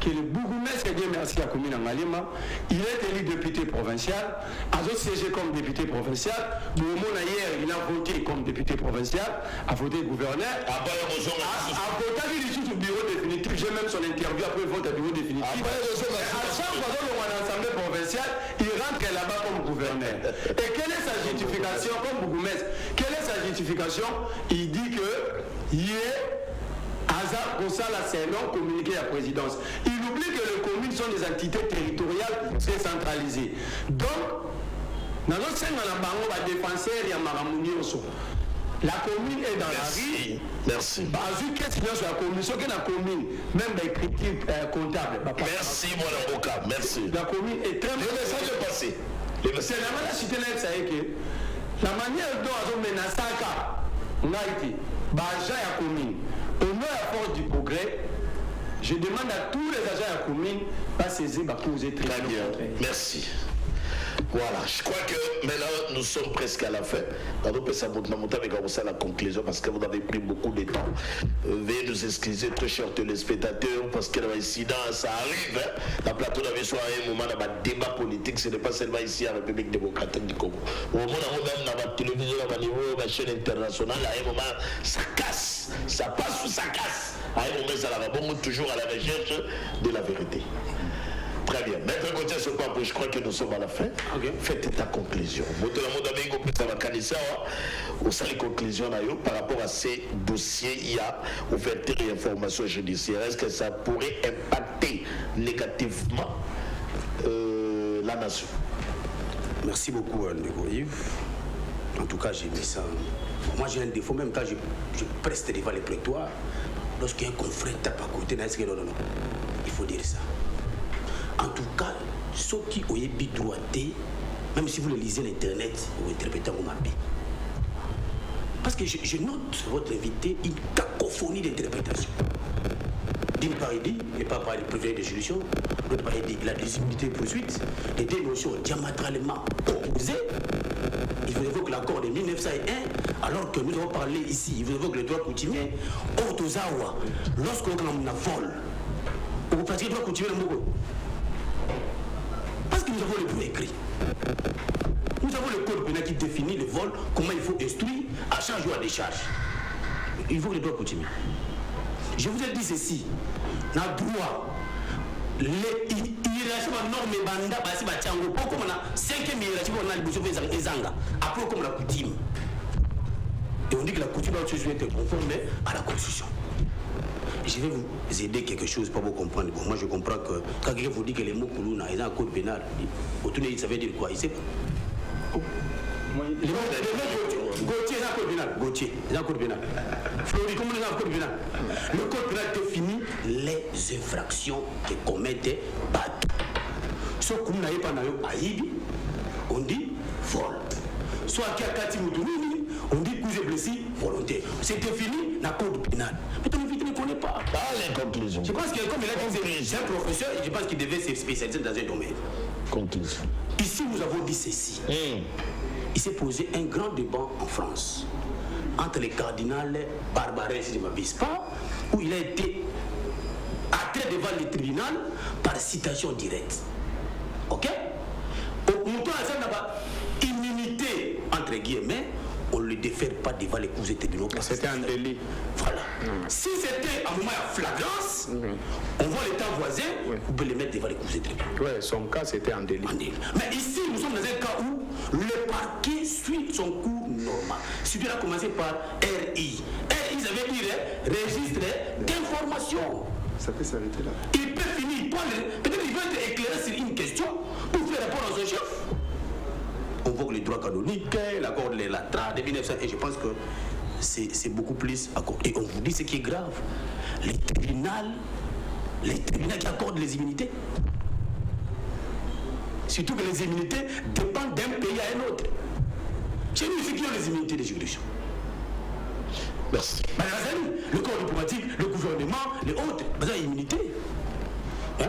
que le bourgmestre, Dieu merci à Commune en Alema, il est élu député provincial, a siégé comme député provincial, Boumon hier, il a voté comme député provincial, a voté gouverneur, a voté du bureau définitif, j'ai même son interview après le vote au bureau définitif. À chaque fois qu'on est en assemblée provinciale, il rentre là-bas comme gouverneur. Et quelle est sa justification comme bourgmestre? Quelle est sa justification? Il dit que il est hasard pour ça, là, c'est un nom communiqué à la présidence. Il oublie que les communes sont des entités territoriales décentralisées. Donc, dans notre scène, on va défenser la commune est dans la rue. Merci. Qu'est-ce qu'il y a sur la commune? Ce que la commune, même l'écriture comptable. Merci, mon avocat. Merci. La commune est très bien. Passé. C'est la manière cité là, ça y est que la manière dont on menace ça, on a été. Agents à la commune, au nom de la force du progrès, je demande à tous les agents à la commune de saisir ma cause très bien. Merci. Voilà, je crois que maintenant nous sommes presque à la fin. On peut avec la conclusion parce que vous avez pris beaucoup de temps. Veuillez nous excuser, très chers téléspectateurs, parce que l'incident, ça arrive. La plateau d'avait soit un moment de débat politique, ce n'est pas seulement ici à la République démocratique du Congo. Au moment où même dans la télévision, à niveau, la chaîne internationale, à un moment, ça casse, ça passe ou ça casse. À un moment, ça va bon, toujours à la recherche de la vérité. Très bien. Maître Gauthier, je crois que nous sommes à la fin. Okay. Faites ta conclusion. Les conclusions par rapport à ces dossiers, il y a ouverture et information judiciaire. Est-ce que ça pourrait impacter négativement la nation? Merci beaucoup, Ndeko Yves. En tout cas, j'ai mis ça. Moi, j'ai un défaut, même quand je preste devant les prétoires, lorsqu'il y a un confrère tape à côté, non, il faut dire ça. En tout cas, ceux qui ont été droités, même si vous le lisez l'internet, vous interprétez vos mappés. Parce que je note votre invité une cacophonie d'interprétation. D'une part, il dit, et pas par les privilèges de juridiction, d'autre part, il dit la légitimité poursuite, les deux notions diamétralement opposées. Il vous évoque l'accord de 1901, alors que nous avons parlé ici, il vous évoque le droit coutumier, Otozawa, lorsqu'on a un vol, vous pratiquez le droit coutumier le Mogo. Parce que nous avons le droit écrit. Nous avons le code pénal qui définit le vol, comment il faut instruire, à charge ou à décharge. Il faut que le droit coutumier. Je vous ai dit ceci, le droit, hiérarchie norme banda basi bachango poko mona 5e hiérarchie on a le besoin ezanga après comme la coutume et on dit que la coutume doit être conforme à la constitution. Je vais vous aider quelque chose pour vous comprendre. Bon, moi je comprends que quand quelqu'un vous dit que les mots Koulouna ils ont un code pénal, autour ça veut dire quoi? Il sait pas. Les mots Gauthier ils ont un code pénal. Gauthier ils ont un code pénal. Flori comment ils ont un code pénal? Le code pénal définit les infractions que commettent Batou. Ce qu'on n'a pas dans Aïbi, on dit vol. Soit qu'il y a Kati Moutouni, on dit cause blessé volontaire. C'est défini dans le code pénal. Mais ton invité ne connaît pas. Les conclusions. Je pense que comme il a dit, c'est un professeur, je pense qu'il devait se spécialiser dans un domaine. Conclusion. Ici, nous avons dit ceci. Il s'est posé un grand débat en France entre les cardinals Barbarin, si je ne m'abuse pas, où il a été attrait devant le tribunal par citation directe. Ok? Au montant à immunité, entre guillemets, on ne le défère pas devant les cours et tribunaux. C'était un délit. Voilà. Si c'était un moment de flagrance, on voit l'État voisin, vous pouvez les mettre devant les cours et tribunaux. Oui, son cas c'était un délit. Mais ici, nous sommes dans un cas où le parquet suit son cours normal. Celui a commencé par RI. RI, ça veut dire registre d'information. Ça peut s'arrêter là. Il peut finir, peut-être qu'il veut être éclairé sur une question pour faire répondre à son chef. On voit que les droits canoniques, l'accord de la TRA de 1900, et je pense que c'est beaucoup plus accord. Et on vous dit ce qui est grave. Les tribunaux qui accordent les immunités. Surtout que les immunités dépendent d'un pays à un autre. Chez nous, c'est qui ont les immunités des juridictions? Merci. Le corps diplomatique, le gouvernement, les autres, ils ont immunité.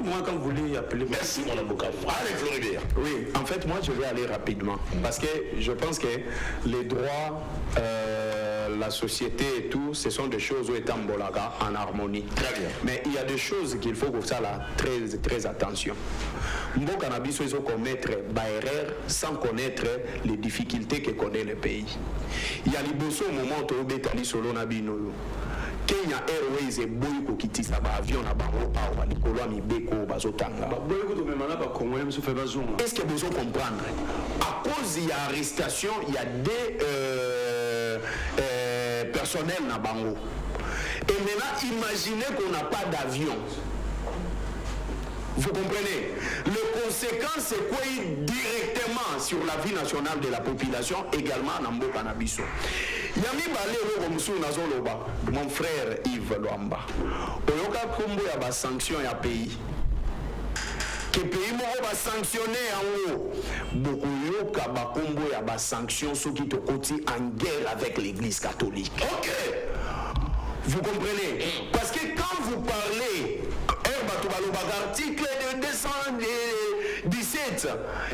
Moi, quand vous voulez appeler... Merci, mon avocat. Allez, Floribert. Oui, en fait, moi, je vais aller rapidement. Parce que je pense que les droits, la société et tout, ce sont des choses où est en harmonie. Très bien. Mais il y a des choses qu'il faut que ça là très, très attention. Bon cannabis, ils ont commettre erreur sans connaître les difficultés que connaît le pays. Il y a les beaux moments où Betali Solo Nabino. Kenya Airways et boy ko kitisa ba avion na bango awa likolo ya mibeko bazotanga. Est-ce que vous comprendre? À cause il y a arrestation, il y a des personnels na bango. Et maintenant imaginez qu'on n'a pas d'avion. Vous comprenez? Le conséquence c'est quoi directement sur la vie nationale de la population, également dans le cannabis. Yami Balé Nazoloba, mon frère Yves Luamba. Oyoka Kombo ya ba sanction ya pays. Que pays moko ba sanctionner en haut. Beaucoup yoka ba Kombo ya ba sanction ceux qui te côté en guerre avec l'église catholique. OK. Vous comprenez? Parce que quand vous parlez article de 217,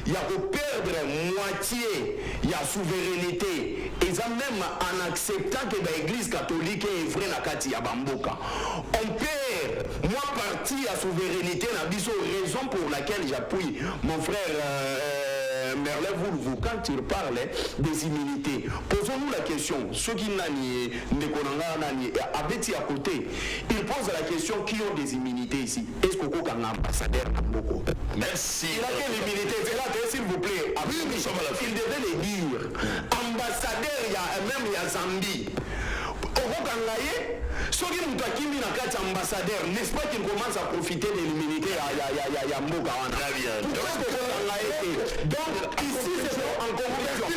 il y a que perdre moitié, il y a souveraineté. Et ça même en acceptant que l'église catholique est vraie la Kati à Bamboka. On perd, moi partie à souveraineté, raison pour laquelle j'appuie mon frère Merlin vous quand il parle des immunités. Posons-nous la question, ceux qui Abeti à côté, il pose la question qui ont des immunités ici. Est-ce qu'on a un ambassadeur Mboko? Merci. Il a quelle immunité? C'est là que s'il vous plaît, il devait le dire. Ambassadeur, il y a même Zambie. Ceux qui ont mis la carte ambassadeur, n'est-ce pas qu'il commence à profiter de l'immunité à Mboka? Très bien. Donc, ici, c'est en conclusion.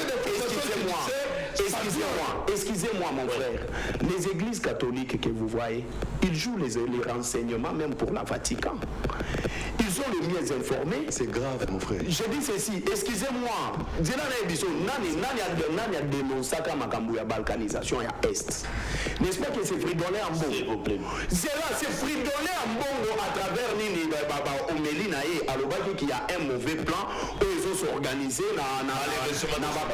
Excusez-moi, mon frère. Les églises catholiques que vous voyez, ils jouent les renseignements même pour la Vatican. Ils sont les mieux informés. C'est grave, mon frère. Je dis ceci, excusez-moi. Nani a dénoncé la balkanisation à Est. N'est-ce pas que c'est fridolé en Bongo? C'est fridolé en Bongo à travers Nini Omelina et Alobaki qui a un mauvais plan où ils ont s'organiser dans le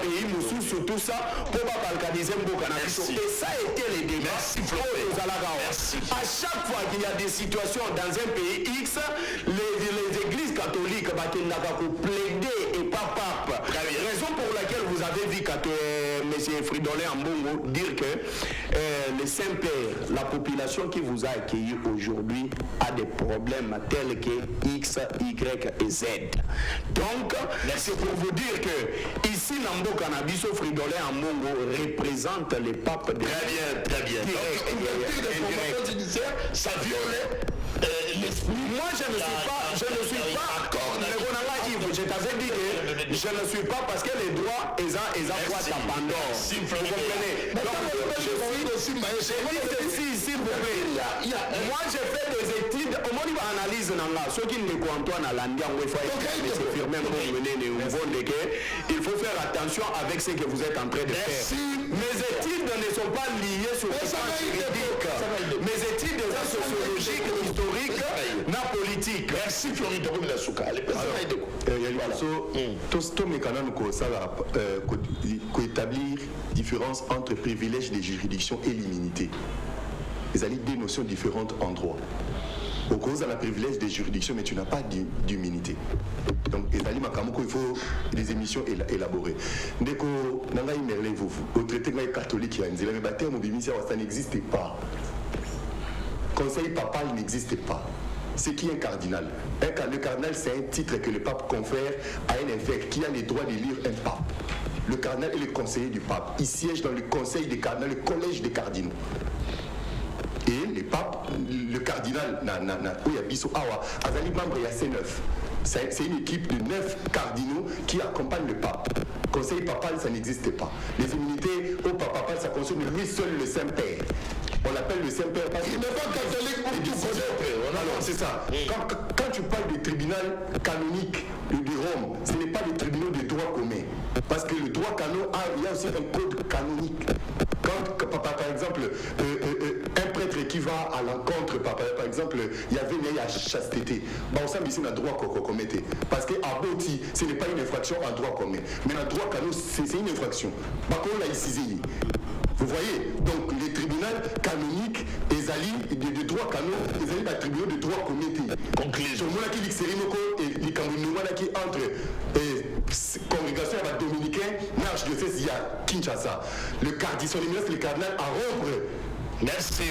pays, sur tout ça, pour balkaniser Mboka. Et ça a été les débats. À chaque fois qu'il y a des situations dans un pays X, les églises catholiques qui n'ont pas plaider et pas pape. Raison pour laquelle vous avez vu M. Fridolin Ambongo, dire que le Saint-Père, la population qui vous a accueilli aujourd'hui a des problèmes tels que X, Y et Z. Donc, c'est pour vous dire que ici, Nambo Cannabiso Fridolin Ambongo représente les papes de... Très bien, très bien. Donc, ouverture des formations judiciaires, ça violait l'esprit. Moi, je ne suis pas je t'avais dit que je ne suis pas parce que les droits, ils ont droit à Pandore. Vous comprenez? Donc, s'il vous plaît, moi, j'ai fait des études, au moins, il va analyser ceux qui ne comprennent pas dans l'Andian, il faut faire attention avec ce que vous êtes en train de faire. Mes études ne sont pas liées sur le plan juridique. Mes études sont sociologiques, historiques, na politique. Merci Floride Minasuka. Établir différence entre privilèges des juridictions et l'immunité. Ils ont des notions différentes en droit. Au cause de la privilège des juridictions, mais tu n'as pas d'immunité. Donc, il faut des émissions élaborées. Dès que vous au traité catholique, ça n'existe pas. Conseil papal n'existe pas. C'est qui un cardinal? Le cardinal, c'est un titre que le pape confère à un évêque qui a le droit de lire un pape. Le cardinal est le conseiller du pape. Il siège dans le conseil des cardinaux, le collège des cardinaux. Et le pape, le cardinal, Azali membre, il y a C9. C'est une équipe de 9 cardinaux qui accompagnent le pape. Conseil papal, ça n'existe pas. Les immunités au pape papal, ça concerne lui seul le Saint-Père. On l'appelle le Saint-Père parce qu'il n'est pas catholique pour tout connaître. Alors, c'est ça. Quand tu parles du tribunal canonique de Rome, ce n'est pas le tribunal de droit commun. Parce que le droit canon, il y a aussi un code canonique. Quand, par exemple, un prêtre qui va à l'encontre, par exemple, il y avait une chasteté. On sait ici, on a droit qu'on commette. Parce qu'à Boti, ce n'est pas une infraction en droit commun. Mais en droit canon, c'est une infraction. Par contre, on l'a ici. Vous voyez, donc les tribunaux canoniques, les alliés de droit canon, les alliés des tribunaux de droit comité. Conclusion. Tout le monde qui et les Camerounais qui entre congrégation dominicaine, l'archidiocèse, il y a Kinshasa. Le cardinal, le cardinal à rompre. Merci.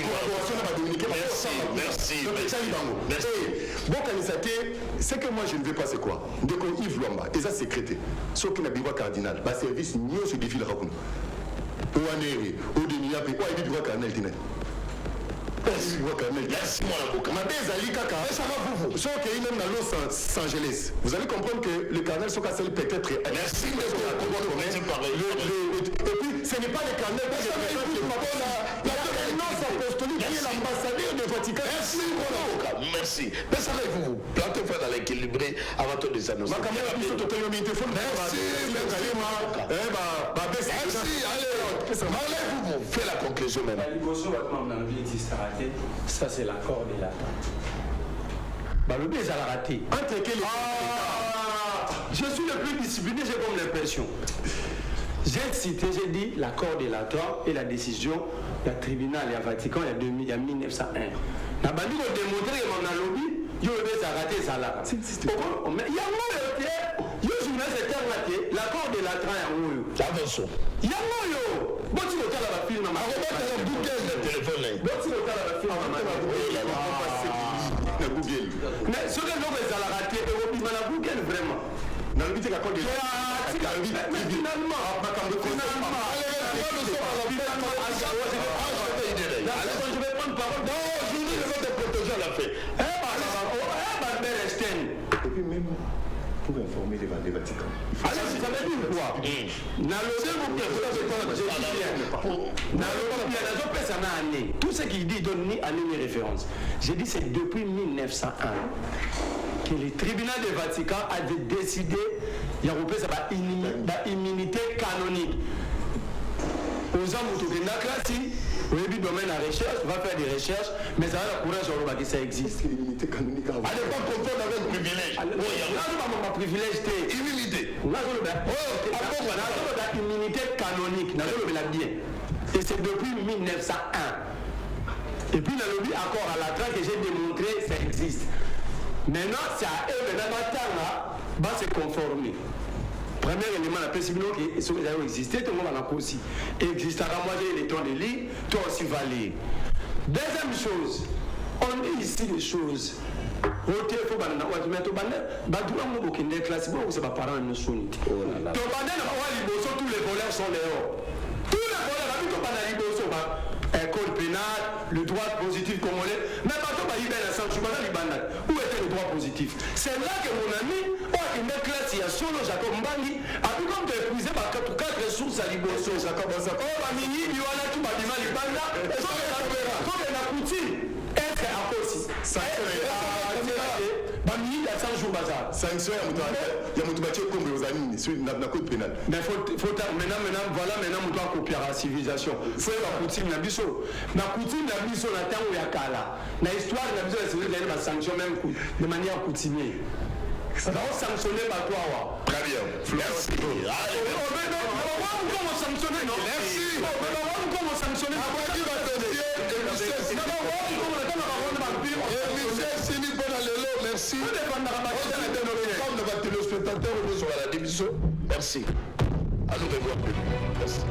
Merci. Bon, ce que moi je ne veux pas, c'est quoi? Dès qu'on Yves Lomba, et ça c'est crété. Sauf qu'il n'a pas cardinal, le service mieux se défile à Rakoun. Ou à Neri, ou de Niapi, ou à Ibi droit cardinal. Merci mon avocat. Ma belle Zali Kaka, ça va vous. Sauf qu'il est même dans Los Angeles. Vous allez comprendre que le cardinal Sokasel peut-être. Merci. Et puis, ce n'est pas le cardinal qui est apostolique qui est l'ambassadeur du Vatican. Merci mon avocat. Merci. Mais ça va vous plantez faire dans l'équilibré avant de les annoncer. Merci. Allez, vous faites la conclusion même. Ça, c'est l'accord de l'attente. Le bien, ça l'a raté. Je suis le plus discipliné, j'ai comme l'impression. J'ai cité, j'ai dit l'accord de l'attente et la décision du tribunal à Vatican il y a 1901. Je vais démontrer que mon lobby, il y a raté ça là. Il y a l'accord de l'attente. Attention. Il y a bon, tu veux la film, maman. Téléphone. Mais ce que nous avons raté, c'est Google vraiment. Je vais prendre parole. Non, aujourd'hui, je vais te protéger à la fin. Et puis même pour informer les Vatican. Alors, ça veut dire quoi? Tout ce qu'il dit donne ni année ni référence. J'ai dit c'est depuis 1901 que le tribunal du Vatican a décidé il y a une immunité canonique. Aux hommes qui au début domaine à recherche, va faire des recherches, mais ça va la courage sur le que ça existe. L'immunité canonique. Allez pas confondre avec privilège. Là, pas privilège, c'est immunité. Immunité canonique, bien. Et c'est depuis 1901. Et puis, le lobby accord à la traque que j'ai démontré, ça existe. Maintenant, c'est à eux, maintenant, va se conformer. Premier élément, la principe qui est existé, tout le monde en a aussi. Existera, moi j'ai les temps de lire, toi aussi va lire. Deuxième chose, on dit ici des choses. Au téléphone, tous les voleurs sont dehors. Tous les voleurs, code pénal, le droit positif congolais, mais pas tout où était le droit positif? C'est là que mon ami, il met classe, il y a solo Jacob Mbangi, a pu comme épuiser par 4 ressources à Liboso, Jacob Mbangi, oh, Amini, il y a là tout Badima Libanda, et ça, il y a Poutine, est-ce qu'à cause Bamini, il y a 100 jours bazar. Sanction, il y a mon toubatier comme aux amis, sur la code pénale. Mais faut maintenant, voilà, maintenant, on doit copier la civilisation. Il faut la coutume, la biso. La coutume, la biso, la temps où il y a Kala. La histoire, la biso, la civilisation, il y a des sanctions même de manière coutumière. Ça va sanctionner par toi. Très bien. Merci. On va comment sanctionner, non? Merci. On va comment sanctionner. Merci. Comme notre téléspectateur, nous sommes à la démission. Merci. À nous revoir. Merci.